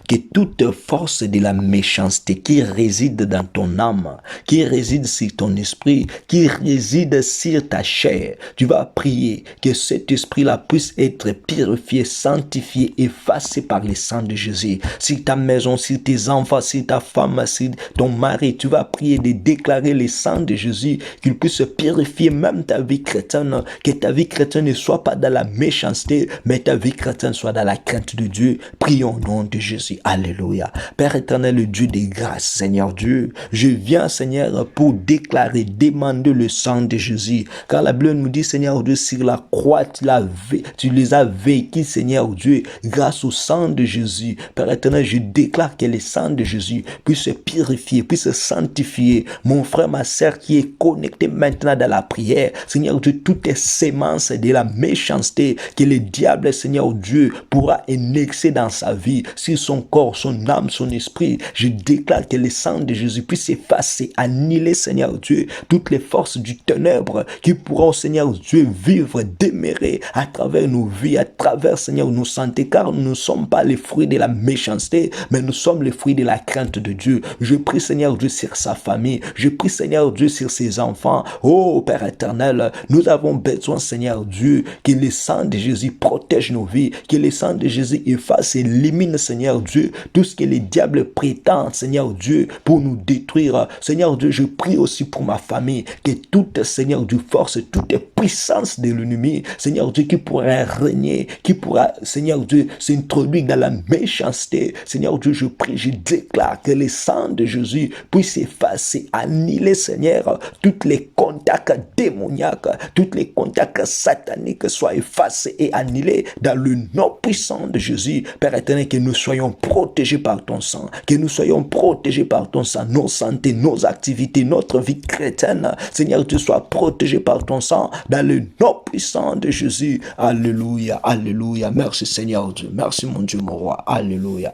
Que toute force de la méchanceté qui réside dans ton âme, qui réside sur ton esprit, qui réside sur ta chair, tu vas prier que cet esprit-là puisse être purifié, sanctifié, effacé par le sang de Jésus. Sur ta maison, sur tes enfants, sur ta femme, sur ton mari, tu vas prier de déclarer le sang de Jésus, qu'il puisse purifier même ta vie chrétienne, que ta vie chrétienne ne soit pas dans la méchanceté, mais ta vie chrétienne soit dans la crainte de Dieu. Prions au nom de Jésus. Alléluia. Père éternel, le Dieu des grâces, Seigneur Dieu, je viens, Seigneur, pour déclarer, demander le sang de Jésus. Car la Bible nous dit, Seigneur Dieu, sur la croix, tu les as vécus, Seigneur Dieu, grâce au sang de Jésus. Père éternel, je déclare que le sang de Jésus puisse purifier, puisse sanctifier mon frère, ma sœur qui est connecté maintenant dans la prière. Seigneur Dieu, toutes les sémences de la méchanceté que le diable, Seigneur Dieu, pourra annexer dans sa vie, sur son corps, son âme, son esprit. Je déclare que le sang de Jésus puisse effacer, annihiler, Seigneur Dieu, toutes les forces du ténèbre qui pourront, Seigneur Dieu, vivre, demeurer à travers nos vies, à travers, Seigneur, nos santé, car nous ne sommes pas les fruits de la méchanceté, mais nous sommes les fruits de la crainte de Dieu. Je prie, Seigneur Dieu, sur sa famille. Je prie, Seigneur Dieu, sur ses enfants. Oh, Père éternel, nous avons besoin, Seigneur Dieu, que le sang de Jésus protège nos vies, que le sang de Jésus efface et élimine, Seigneur Dieu, tout ce que les diables prétendent, Seigneur Dieu, pour nous détruire. Seigneur Dieu, je prie aussi pour ma famille, que toute, Seigneur Dieu, force, toute puissance de l'ennemi, Seigneur Dieu, qui pourrait régner, qui pourra, Seigneur Dieu, s'introduire dans la méchanceté. Seigneur Dieu, je prie, je déclare que le sang de Jésus puisse effacer, annihiler, Seigneur, tous les contacts démoniaques, tous les contacts sataniques soient effacés et annihilés dans le nom puissant de Jésus. Père éternel, que nous soyons protégés par ton sang, que nous soyons protégés par ton sang, nos santé, nos activités, notre vie chrétienne. Seigneur, tu sois protégé par ton sang dans le nom puissant de Jésus. Alléluia, alléluia. Merci Seigneur Dieu, merci mon Dieu, mon roi. Alléluia.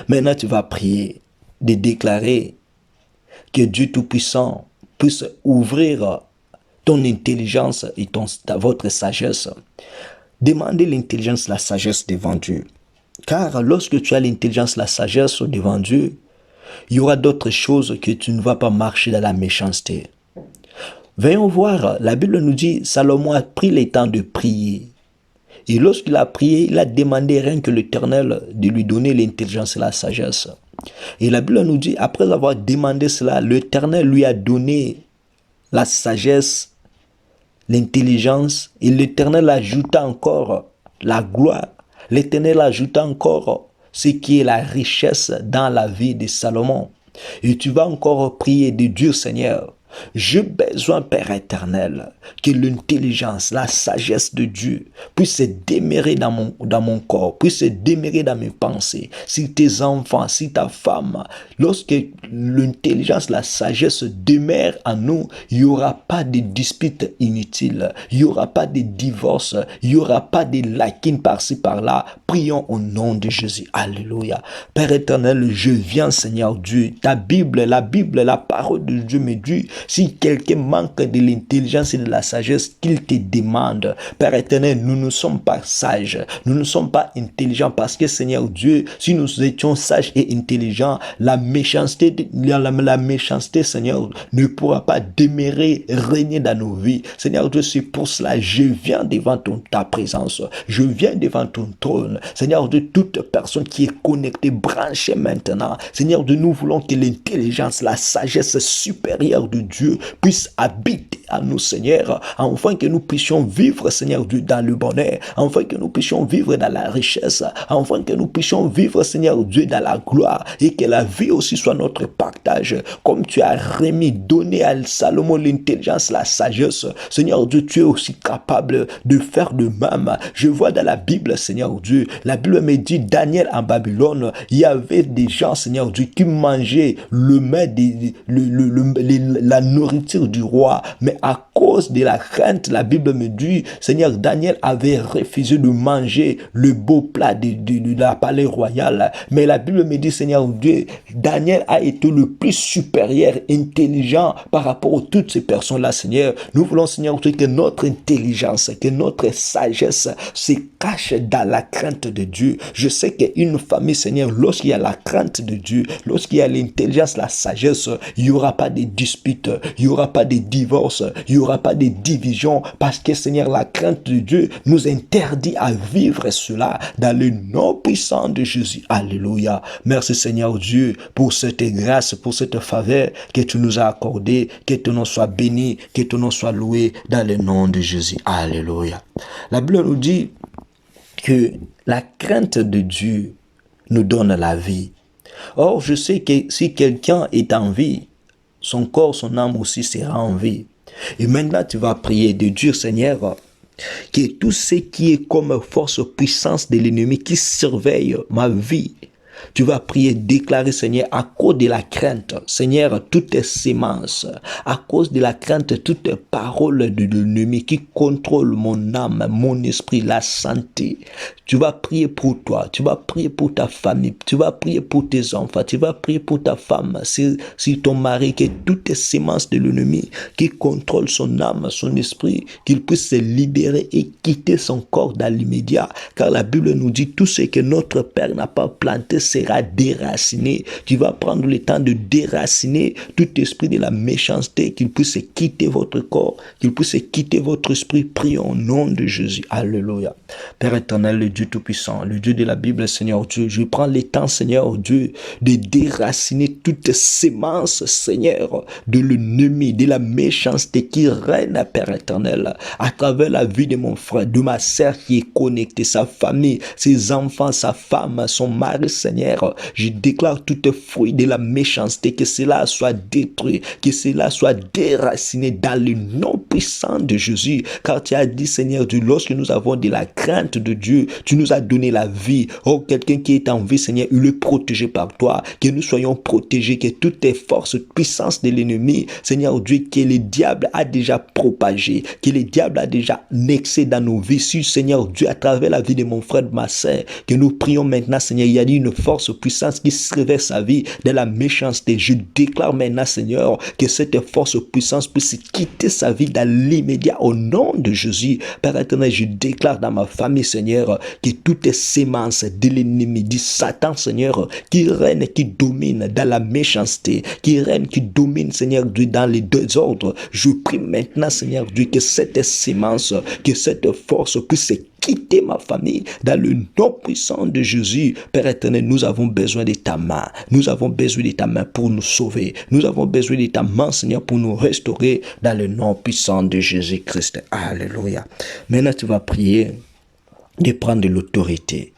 Maintenant, tu vas prier de déclarer que Dieu Tout-Puissant puisse ouvrir ton intelligence et votre sagesse. Demandez l'intelligence, la sagesse devant Dieu. Car lorsque tu as l'intelligence, la sagesse devant Dieu, il y aura d'autres choses que tu ne vas pas marcher dans la méchanceté. Voyons voir, la Bible nous dit, Salomon a pris le temps de prier. Et lorsqu'il a prié, il a demandé rien que l'Éternel de lui donner l'intelligence et la sagesse. Et la Bible nous dit, après avoir demandé cela, l'Éternel lui a donné la sagesse, l'intelligence, et l'Éternel ajouta encore la gloire. L'Éternel ajouta encore ce qui est la richesse dans la vie de Salomon. Et tu vas encore prier de Dieu, Seigneur. J'ai besoin, Père éternel, que l'intelligence, la sagesse de Dieu puisse se demeurer dans mon corps, puisse se demeurer dans mes pensées. Si tes enfants, si ta femme, lorsque l'intelligence, la sagesse demeure en nous, il n'y aura pas de disputes inutiles, il n'y aura pas de divorce, il n'y aura pas de lacunes par-ci par-là. Prions au nom de Jésus. Alléluia. Père éternel, je viens, Seigneur Dieu. Ta Bible, la parole de Dieu me dit, si quelqu'un manque de l'intelligence et de la sagesse, qu'il te demande. Père éternel, nous ne sommes pas sages, nous ne sommes pas intelligents parce que Seigneur Dieu, si nous étions sages et intelligents, la méchanceté, Seigneur, ne pourra pas demeurer, régner dans nos vies. Seigneur Dieu, c'est pour cela je viens devant ta présence, je viens devant ton trône. Seigneur Dieu, toute personne qui est connectée, branchée maintenant, Seigneur Dieu, nous voulons que l'intelligence, la sagesse supérieure de Dieu puisse habiter à nous, Seigneur, afin que nous puissions vivre, Seigneur Dieu, dans le bonheur, afin que nous puissions vivre dans la richesse, afin que nous puissions vivre, Seigneur Dieu, dans la gloire, et que la vie aussi soit notre partage, comme tu as remis, donné à Salomon l'intelligence, la sagesse. Seigneur Dieu, tu es aussi capable de faire de même. Je vois dans la Bible, Seigneur Dieu, la Bible me dit, Daniel en Babylone, il y avait des gens, Seigneur Dieu, qui mangeaient le mets, la nourriture du roi, mais à cause cause de la crainte, la Bible me dit, Seigneur, Daniel avait refusé de manger le beau plat de la palais royal. Mais la Bible me dit, Seigneur Dieu, Daniel a été le plus supérieur, intelligent par rapport à toutes ces personnes-là, Seigneur. Nous voulons, Seigneur Dieu, que notre intelligence, que notre sagesse se cache dans la crainte de Dieu. Je sais qu'une famille, Seigneur, lorsqu'il y a la crainte de Dieu, lorsqu'il y a l'intelligence, la sagesse, il n'y aura pas de disputes, il n'y aura pas de divorces, il n'y aura pas de divisions, parce que, Seigneur, la crainte de Dieu nous interdit à vivre cela dans le nom puissant de Jésus. Alléluia. Merci, Seigneur Dieu, pour cette grâce, pour cette faveur que tu nous as accordée. Que ton nom soit béni, que ton nom soit loué dans le nom de Jésus. Alléluia. La Bible nous dit que la crainte de Dieu nous donne la vie. Or, je sais que si quelqu'un est en vie, son corps, son âme aussi sera en vie. Et maintenant, tu vas prier de Dieu, Seigneur, que tout ce qui est comme force puissance de l'ennemi qui surveille ma vie, tu vas prier, déclarer, Seigneur, à cause de la crainte, Seigneur, toutes sémences, à cause de la crainte, toutes paroles de l'ennemi qui contrôlent mon âme, mon esprit, la santé. Tu vas prier pour toi, tu vas prier pour ta famille, tu vas prier pour tes enfants, tu vas prier pour ta femme, si ton mari, que toutes sémences de l'ennemi qui contrôlent son âme, son esprit, qu'il puisse se libérer et quitter son corps dans l'immédiat. Car la Bible nous dit, tout ce que notre Père n'a pas planté sera déraciné. Tu vas prendre le temps de déraciner tout esprit de la méchanceté, qu'il puisse quitter votre corps, qu'il puisse quitter votre esprit. Prions au nom de Jésus. Alléluia. Père éternel, le Dieu Tout-Puissant, le Dieu de la Bible, Seigneur Dieu, je prends le temps, Seigneur Dieu, de déraciner toute sémence, Seigneur, de l'ennemi, de la méchanceté qui règne, Père éternel, à travers la vie de mon frère, de ma sœur qui est connectée, sa famille, ses enfants, sa femme, son mari, Seigneur. Je déclare tout fruit de la méchanceté, que cela soit détruit, que cela soit déraciné dans le nom puissant de Jésus. Car tu as dit, Seigneur Dieu, lorsque nous avons de la crainte de Dieu, tu nous as donné la vie. Oh, quelqu'un qui est en vie, Seigneur, il est protégé par toi. Que nous soyons protégés, que toutes les forces, puissances de l'ennemi, Seigneur Dieu, que le diable a déjà propagé, que le diable a déjà nexé dans nos vies. Si, Seigneur Dieu, à travers la vie de mon frère, de ma sœur, que nous prions maintenant, Seigneur, il y a une force, puissance qui se révèle sa vie de la méchanceté. Je déclare maintenant, Seigneur, que cette force, puissance puisse quitter sa vie dans l'immédiat au nom de Jésus. Père éternel, je déclare dans ma famille, Seigneur, que toutes les sémences de l'ennemi, du Satan, Seigneur, qui règne, qui domine dans la méchanceté, qui règne, qui domine, Seigneur Dieu, dans les désordres. Je prie maintenant, Seigneur Dieu, que cette sémence, que cette force puisse quitter ma famille dans le nom puissant de Jésus. Père éternel, nous avons besoin de ta main. Nous avons besoin de ta main pour nous sauver. Nous avons besoin de ta main, Seigneur, pour nous restaurer dans le nom puissant de Jésus-Christ. Alléluia. Maintenant, tu vas prier de prendre de l'autorité,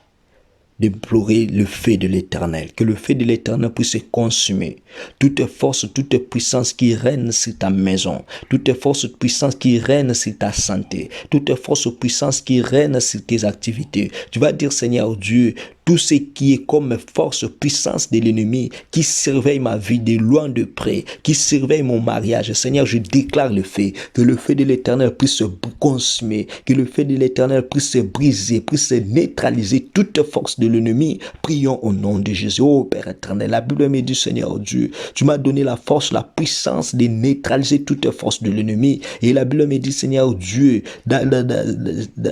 d'implorer le feu de l'Éternel, que le feu de l'Éternel puisse se consumer. Toute force, toute puissance qui règne sur ta maison, toute force, puissance qui règne sur ta santé, toute force, puissance qui règne sur tes activités. Tu vas dire, Seigneur Dieu, tout ce qui est comme force, puissance de l'ennemi, qui surveille ma vie de loin de près, qui surveille mon mariage. Seigneur, je déclare le feu, que le feu de l'Éternel puisse se consumer, que le feu de l'Éternel puisse se briser, puisse se neutraliser toute force de l'ennemi. Prions au nom de Jésus. Oh Père éternel, la Bible me dit, Seigneur Dieu, tu m'as donné la force, la puissance de neutraliser toute force de l'ennemi. Et la Bible me dit, Seigneur Dieu,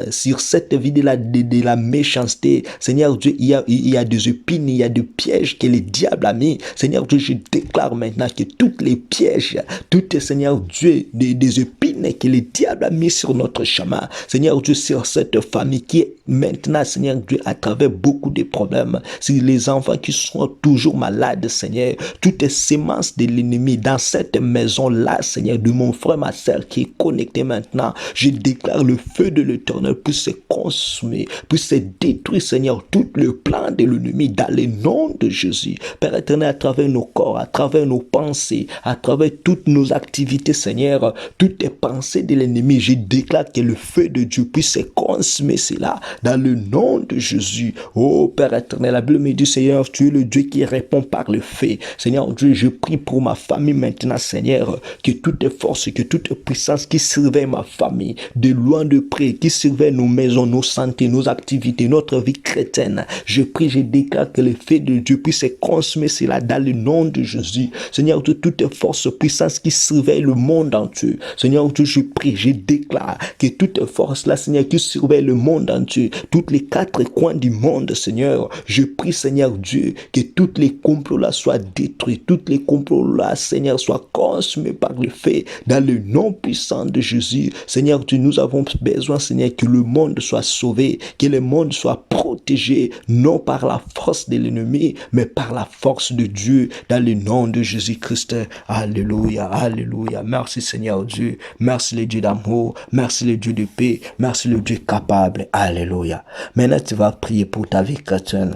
sur cette vie de la méchanceté, Seigneur Dieu, il y a des épines, il y a des pièges que le diable a mis. Seigneur Dieu, je déclare maintenant que toutes les pièges, toutes, Seigneur Dieu, des épines que le diable a mis sur notre chemin, Seigneur Dieu, sur cette famille qui est maintenant, Seigneur Dieu, à travers beaucoup de problèmes, sur les enfants qui sont toujours malades, Seigneur, toutes les sémences de l'ennemi dans cette maison-là, Seigneur, de mon frère, ma soeur qui est connecté maintenant, je déclare le feu de l'Éternel puisse se consumer, puisse se détruire, Seigneur, toutes les le plan de l'ennemi dans le nom de Jésus. Père éternel, à travers nos corps, à travers nos pensées, à travers toutes nos activités, Seigneur, toutes les pensées de l'ennemi, je déclare que le feu de Dieu puisse consumer cela dans le nom de Jésus. Oh Père éternel, la Bible me dit, Seigneur, tu es le Dieu qui répond par le feu. Seigneur Dieu, je prie pour ma famille maintenant, Seigneur, que toute force, que toute puissance qui surveille ma famille, de loin de près, qui surveille nos maisons, nos santé, nos activités, notre vie chrétienne, je prie, je déclare que le feu de Dieu puisse consumer cela dans le nom de Jésus. Seigneur Dieu, toute force, puissance qui surveille le monde entier. Seigneur Dieu, je prie, je déclare que toute force là, Seigneur, qui surveille le monde entier, tous les quatre coins du monde, Seigneur, je prie, Seigneur Dieu, que tous les complots là soient détruits, tous les complots là, Seigneur, soient consumés par le feu dans le nom puissant de Jésus. Seigneur Dieu, nous avons besoin, Seigneur, que le monde soit sauvé, que le monde soit protégé, non par la force de l'ennemi, mais par la force de Dieu, dans le nom de Jésus-Christ. Alléluia, alléluia. Merci Seigneur Dieu, merci le Dieu d'amour, merci le Dieu de paix, merci le Dieu capable. Alléluia. Maintenant, tu vas prier pour ta vie chrétienne.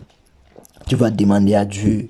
Tu vas demander à Dieu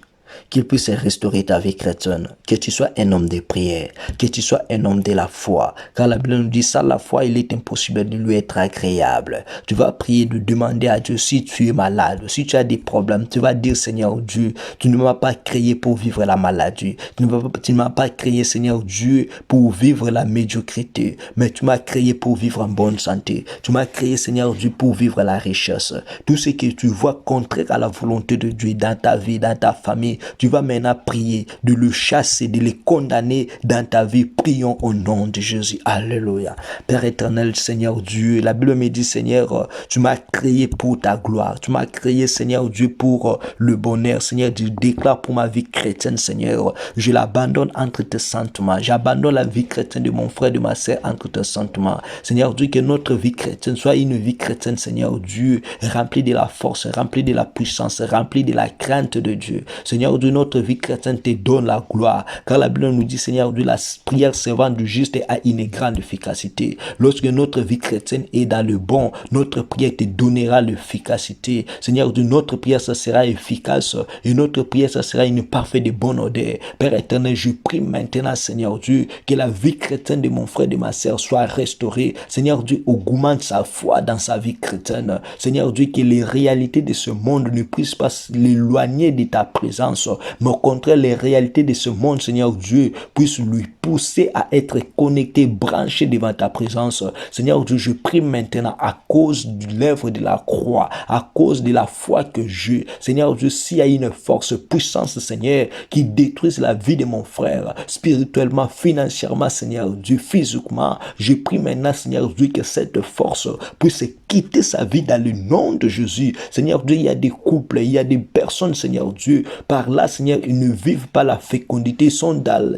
qu'il puisse restaurer ta vie chrétienne, que tu sois un homme de prière, que tu sois un homme de la foi. Car la Bible nous dit ça, la foi, il est impossible de lui être agréable. Tu vas prier, de demander à Dieu si tu es malade, si tu as des problèmes. Tu vas dire, Seigneur Dieu, tu ne m'as pas créé pour vivre la maladie. Tu ne m'as pas créé, Seigneur Dieu, pour vivre la médiocrité, mais tu m'as créé pour vivre en bonne santé. Tu m'as créé, Seigneur Dieu, pour vivre la richesse. Tout ce que tu vois contraire à la volonté de Dieu dans ta vie, dans ta famille, tu vas maintenant prier de le chasser, de le condamner dans ta vie. Prions au nom de Jésus. Alléluia. Père éternel, Seigneur Dieu, la Bible me dit, Seigneur, tu m'as créé pour ta gloire. Tu m'as créé, Seigneur Dieu, pour le bonheur. Seigneur, je déclare pour ma vie chrétienne, Seigneur, je l'abandonne entre tes saintes mains. J'abandonne la vie chrétienne de mon frère, de ma sœur entre tes saintes mains. Seigneur Dieu, que notre vie chrétienne soit une vie chrétienne, Seigneur Dieu, remplie de la force, remplie de la puissance, remplie de la crainte de Dieu. Seigneur Dieu, notre vie chrétienne te donne la gloire. Car la Bible nous dit, Seigneur Dieu, la prière servante du juste a une grande efficacité. Lorsque notre vie chrétienne est dans le bon, notre prière te donnera l'efficacité. Seigneur Dieu, notre prière, ça sera efficace. Et notre prière, ça sera une parfaite de bonne odeur. Père éternel, je prie maintenant, Seigneur Dieu, que la vie chrétienne de mon frère, de ma sœur soit restaurée. Seigneur Dieu, augmente sa foi dans sa vie chrétienne. Seigneur Dieu, que les réalités de ce monde ne puissent pas l'éloigner de ta présence. Mais au contraire, les réalités de ce monde, Seigneur Dieu, puissent lui pousser à être connecté, branché devant ta présence. Seigneur Dieu, je prie maintenant à cause de l'œuvre de la croix, à cause de la foi que j'ai. Seigneur Dieu, s'il y a une force, puissance, Seigneur, qui détruise la vie de mon frère, spirituellement, financièrement, Seigneur Dieu, physiquement, je prie maintenant, Seigneur Dieu, que cette force puisse quitter sa vie dans le nom de Jésus. Seigneur Dieu, il y a des couples, il y a des personnes, Seigneur Dieu, par là, Seigneur, ils ne vivent pas la fécondité, ils sont dans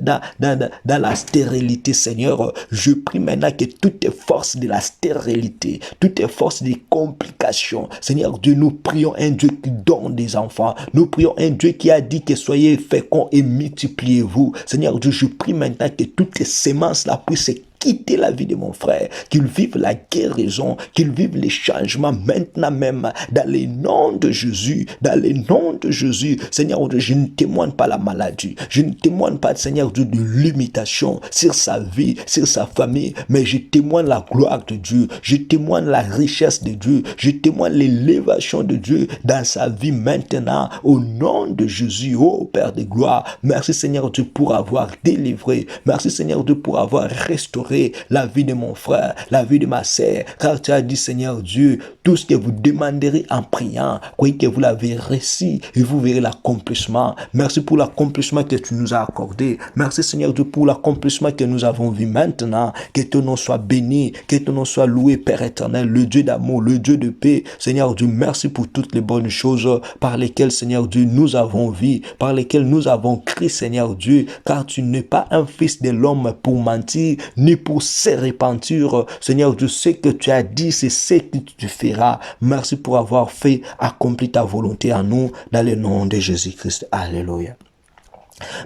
la stérilité, Seigneur. Je prie maintenant que toutes les forces de la stérilité, toutes les forces des complications, Seigneur Dieu, nous prions un Dieu qui donne des enfants. Nous prions un Dieu qui a dit que soyez féconds et multipliez-vous. Seigneur Dieu, je prie maintenant que toutes les semences là puissent quitter la vie de mon frère, qu'il vive la guérison, qu'il vive les changements maintenant même, dans le nom de Jésus, dans le nom de Jésus. Seigneur Dieu, je ne témoigne pas la maladie, je ne témoigne pas, Seigneur Dieu, de limitation sur sa vie, sur sa famille, mais je témoigne la gloire de Dieu, je témoigne la richesse de Dieu, je témoigne l'élévation de Dieu dans sa vie maintenant, au nom de Jésus. Oh Père de gloire, merci Seigneur Dieu pour avoir délivré, merci Seigneur Dieu pour avoir restauré la vie de mon frère, la vie de ma sœur, car tu as dit, Seigneur Dieu, tout ce que vous demanderez en priant, croyez que vous l'avez reçu et vous verrez l'accomplissement. Merci pour l'accomplissement que tu nous as accordé. Merci, Seigneur Dieu, pour l'accomplissement que nous avons vu maintenant. Que ton nom soit béni, que ton nom soit loué, Père éternel, le Dieu d'amour, le Dieu de paix. Seigneur Dieu, merci pour toutes les bonnes choses par lesquelles, Seigneur Dieu, nous avons vu, par lesquelles nous avons crié, Seigneur Dieu, car tu n'es pas un fils de l'homme pour mentir, ni pour se repentir. Seigneur Dieu, ce que tu as dit, c'est ce que tu feras. Merci pour avoir fait accomplir ta volonté en nous, dans le nom de Jésus-Christ. Alléluia.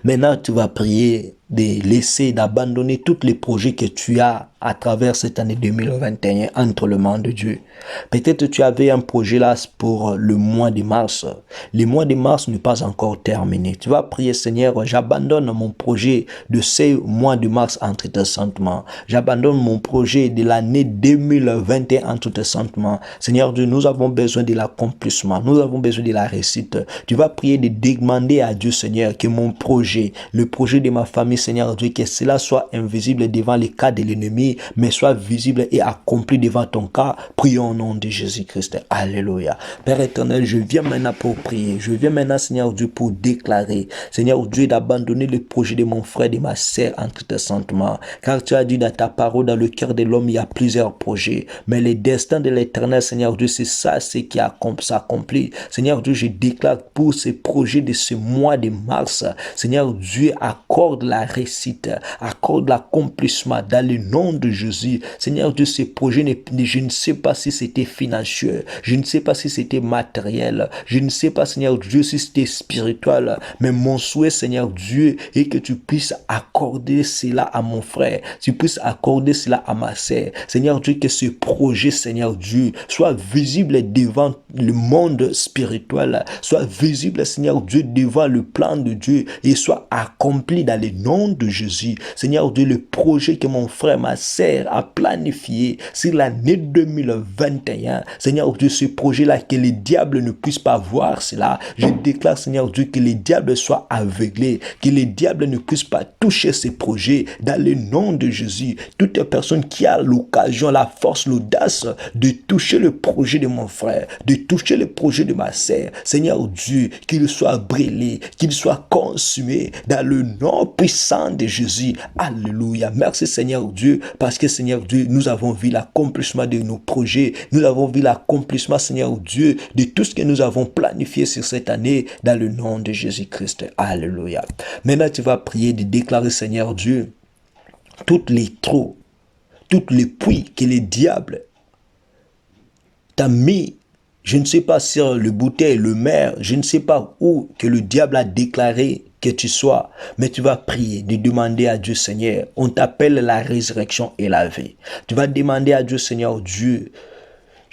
Maintenant, tu vas prier de laisser, d'abandonner tous les projets que tu as à travers cette année 2021 entre les mains de Dieu. Peut-être tu avais un projet là pour le mois de mars. Le mois de mars n'est pas encore terminé. Tu vas prier, Seigneur, j'abandonne mon projet de ce mois de mars entre tes sentiments. J'abandonne mon projet de l'année 2021 entre tes sentiments. Seigneur Dieu, nous avons besoin de l'accomplissement. Nous avons besoin de la réussite. Tu vas prier de demander à Dieu, Seigneur, que mon projet, le projet de ma famille, Seigneur Dieu, que cela soit invisible devant les cas de l'ennemi, mais soit visible et accompli devant ton cas. Prions au nom de Jésus-Christ. Alléluia. Père éternel, je viens maintenant pour prier. Je viens maintenant, Seigneur Dieu, pour déclarer, Seigneur Dieu, d'abandonner le projet de mon frère et de ma sœur entre tes sentiments. Car tu as dit dans ta parole, dans le cœur de l'homme, il y a plusieurs projets. Mais le destin de l'éternel, Seigneur Dieu, c'est ça, c'est qui s'accomplit. Seigneur Dieu, je déclare pour ces projets de ce mois de mars, Seigneur Dieu, accorde la réussite, accorde l'accomplissement dans le nom de Jésus. Seigneur Dieu, ces projets, je ne sais pas si c'était financier, je ne sais pas si c'était matériel, je ne sais pas, Seigneur Dieu, si c'était spirituel, mais mon souhait, Seigneur Dieu, est que tu puisses accorder cela à mon frère, tu puisses accorder cela à ma sœur. Seigneur Dieu, que ce projet, Seigneur Dieu, soit visible devant le monde spirituel, soit visible, Seigneur Dieu, devant le plan de Dieu et soit accompli dans le nom de Jésus. Seigneur Dieu, le projet que mon frère, ma sœur a planifié sur l'année 2021, Seigneur Dieu, ce projet-là, que les diables ne puissent pas voir cela. Je déclare, Seigneur Dieu, que les diables soient aveuglés, que les diables ne puissent pas toucher ces projets dans le nom de Jésus. Toute personne qui a l'occasion, la force, l'audace de toucher le projet de mon frère, de toucher le projet de ma sœur, Seigneur Dieu, qu'il soit brûlé, qu'il soit consumé dans le nom puissant de Jésus. Alléluia. Merci Seigneur Dieu, parce que Seigneur Dieu, nous avons vu l'accomplissement de nos projets, nous avons vu l'accomplissement, Seigneur Dieu, de tout ce que nous avons planifié sur cette année dans le nom de Jésus-Christ. Alléluia. Maintenant, tu vas prier de déclarer, Seigneur Dieu, toutes les trous, toutes les puits que les diables t'a mis, je ne sais pas sur le bouteille, le mer, je ne sais pas où que le diable a déclaré que tu sois, mais tu vas prier, de demander à Dieu, Seigneur, on t'appelle la résurrection et la vie. Tu vas demander à Dieu, Seigneur Dieu,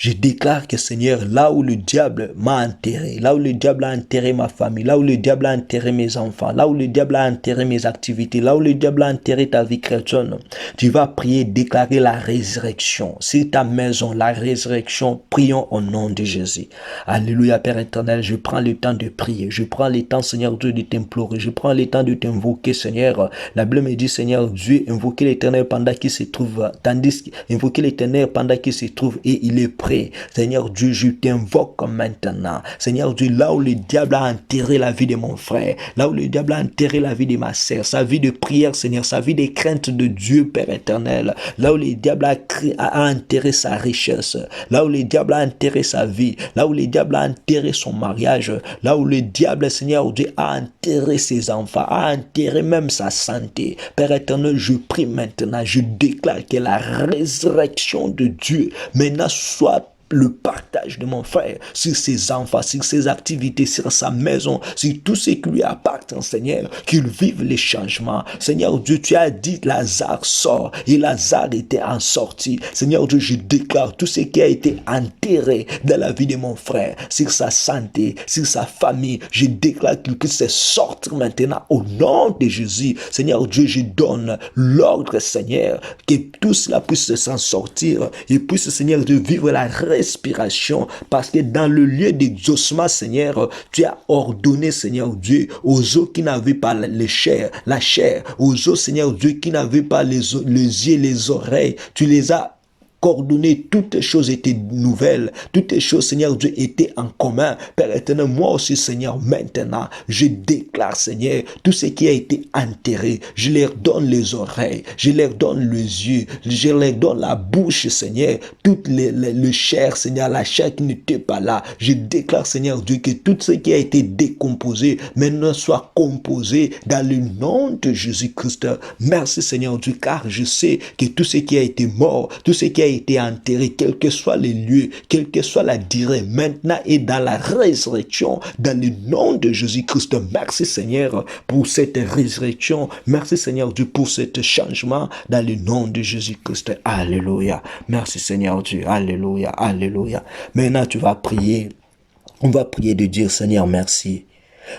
je déclare que Seigneur, là où le diable m'a enterré, là où le diable a enterré ma famille, là où le diable a enterré mes enfants, là où le diable a enterré mes activités, là où le diable a enterré ta vie chrétienne, tu vas prier, déclarer la résurrection. C'est ta maison, la résurrection. Prions au nom de Jésus. Alléluia, Père éternel, je prends le temps de prier. Je prends le temps, Seigneur Dieu, de t'implorer. Je prends le temps de t'invoquer, Seigneur. La Bible me dit, Seigneur Dieu, invoquer l'éternel pendant qu'il se trouve, tandis invoquer l'éternel pendant qu'il se trouve et il est prêt. Seigneur Dieu, je t'invoque maintenant. Seigneur Dieu, là où le diable a enterré la vie de mon frère, là où le diable a enterré la vie de ma sœur, sa vie de prière, Seigneur, sa vie de crainte de Dieu, Père éternel, là où le diable a enterré sa richesse, là où le diable a enterré sa vie, là où le diable a enterré son mariage, là où le diable, Seigneur Dieu, a enterré ses enfants, a enterré même sa santé. Père éternel, je prie maintenant, je déclare que la résurrection de Dieu maintenant soit le partage de mon frère sur ses enfants, sur ses activités, sur sa maison, sur tout ce qui lui appartient, Seigneur, qu'il vive les changements. Seigneur Dieu, tu as dit Lazare sort et Lazare était en sortie. Seigneur Dieu, je déclare tout ce qui a été enterré dans la vie de mon frère, sur sa santé, sur sa famille, je déclare qu'il puisse sortir maintenant au nom de Jésus. Seigneur Dieu, je donne l'ordre, Seigneur, que tout cela puisse s'en sortir et puisse, Seigneur Dieu, vivre la respiration, parce que dans le lieu d'exaucement, Seigneur, tu as ordonné, Seigneur Dieu, aux os qui n'avaient pas la chair, aux os, Seigneur Dieu, qui n'avaient pas les yeux, les oreilles, tu les as coordonné, toutes les choses étaient nouvelles, toutes les choses, Seigneur Dieu, étaient en commun. Père éternel, moi aussi, Seigneur, maintenant, je déclare, Seigneur, tout ce qui a été enterré, je leur donne les oreilles, je leur donne les yeux, je leur donne la bouche, Seigneur, toute le chair, Seigneur, la chair qui n'était pas là. Je déclare, Seigneur Dieu, que tout ce qui a été décomposé, maintenant soit composé dans le nom de Jésus-Christ. Merci, Seigneur Dieu, car je sais que tout ce qui a été mort, tout ce qui a été enterré, quels que soient les lieux, quelle que soit la durée, maintenant et dans la résurrection, dans le nom de Jésus-Christ. Merci Seigneur pour cette résurrection. Merci Seigneur Dieu pour ce changement dans le nom de Jésus-Christ. Alléluia. Merci Seigneur Dieu. Alléluia. Alléluia. Maintenant tu vas prier. On va prier de dire Seigneur merci.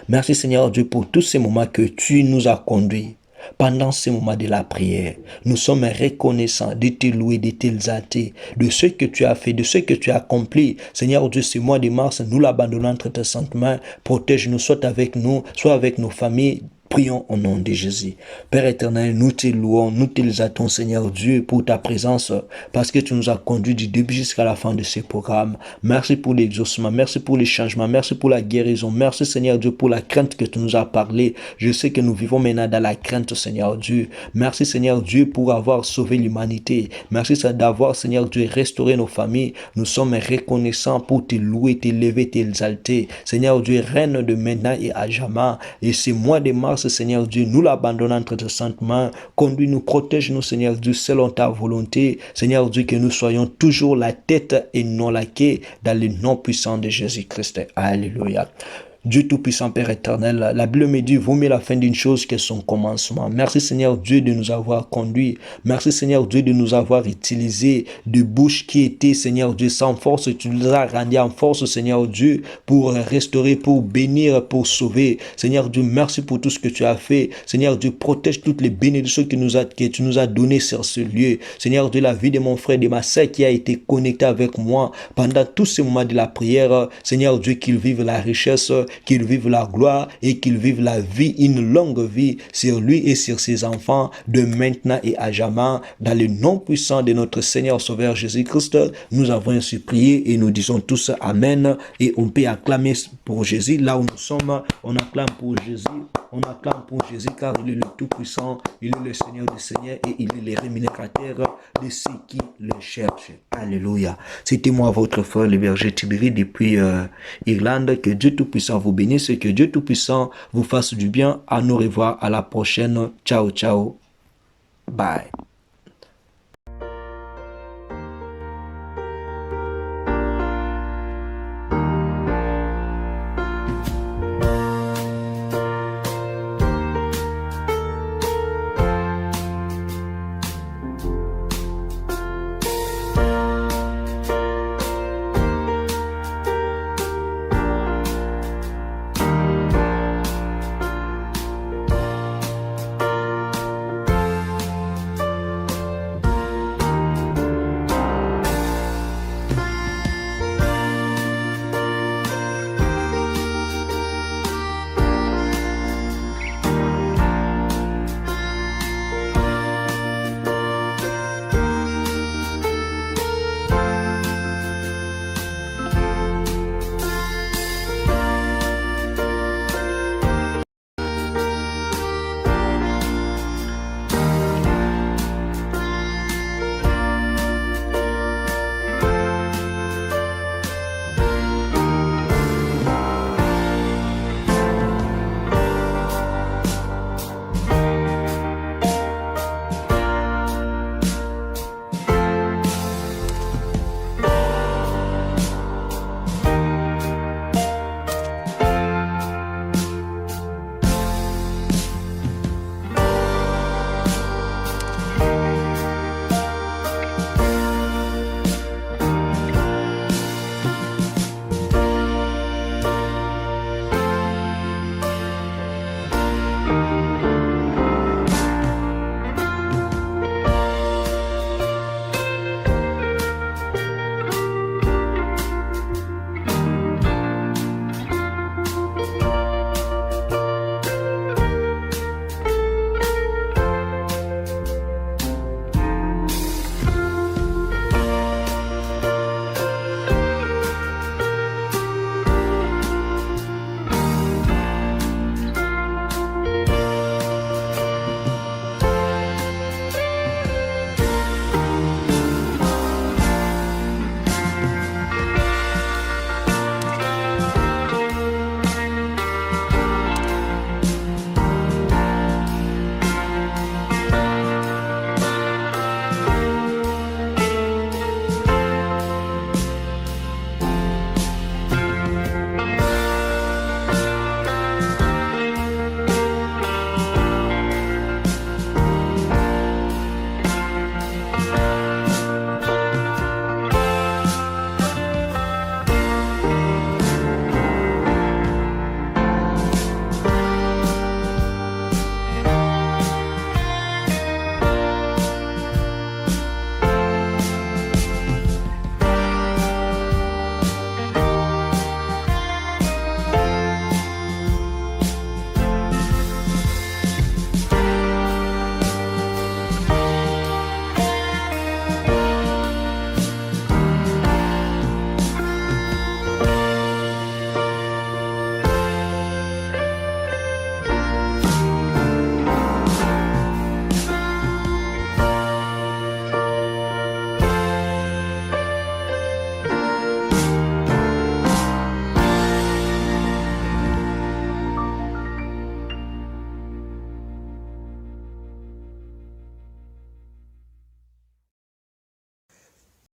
Merci Seigneur Dieu pour tous ces moments que tu nous as conduits. Pendant ces moments de la prière, nous sommes reconnaissants de te louer, de t'exalter, de ce que tu as fait, de ce que tu as accompli. Seigneur Dieu, ce mois de mars, nous l'abandonnons entre tes saintes mains. Protège-nous, soit avec nous, soit avec nos familles. Prions au nom de Jésus. Père éternel, nous te louons, nous t'exaltons, Seigneur Dieu, pour ta présence, parce que tu nous as conduits du début jusqu'à la fin de ce programme. Merci pour l'exaucement, merci pour les changements, merci pour la guérison, merci Seigneur Dieu pour la crainte que tu nous as parlé. Je sais que nous vivons maintenant dans la crainte, Seigneur Dieu. Merci Seigneur Dieu pour avoir sauvé l'humanité. Merci d'avoir, Seigneur Dieu, restauré nos familles. Nous sommes reconnaissants pour te louer, t'élever, t'exalter. Seigneur Dieu, règne de maintenant et à jamais. Et ce mois de mars, Seigneur Dieu, nous l'abandonnons entre tes saintes mains. Conduis-nous, protège-nous, Seigneur Dieu, selon ta volonté. Seigneur Dieu, que nous soyons toujours la tête et non la queue, dans le nom puissant de Jésus-Christ. Alléluia. Dieu Tout-Puissant, Père éternel, la Bible me dit, vaut mieux la fin d'une chose que son commencement. Merci Seigneur Dieu de nous avoir conduits. Merci Seigneur Dieu de nous avoir utilisés de bouche qui était, Seigneur Dieu, sans force. Tu nous as rendus en force, Seigneur Dieu, pour restaurer, pour bénir, pour sauver. Seigneur Dieu, merci pour tout ce que tu as fait. Seigneur Dieu, protège toutes les bénédictions que tu nous as données sur ce lieu. Seigneur Dieu, la vie de mon frère, de ma sœur qui a été connectée avec moi pendant tous ces moments de la prière. Seigneur Dieu, qu'il vive la richesse, qu'il vive la gloire et qu'il vive la vie, une longue vie sur lui et sur ses enfants de maintenant et à jamais. Dans le nom puissant de notre Seigneur Sauveur Jésus-Christ, nous avons ainsi prié et nous disons tous Amen. Et on peut acclamer pour Jésus là où nous sommes. On acclame pour Jésus. On acclame pour Jésus car il est le Tout-Puissant, il est le Seigneur des Seigneurs et il est le rémunérateur de ceux qui le cherchent. Alléluia. C'était moi, votre frère, le berger Tibéri depuis Irlande. Que Dieu Tout-Puissant vous bénisse et que Dieu Tout-Puissant vous fasse du bien. À nous revoir à la prochaine. Ciao, ciao. Bye.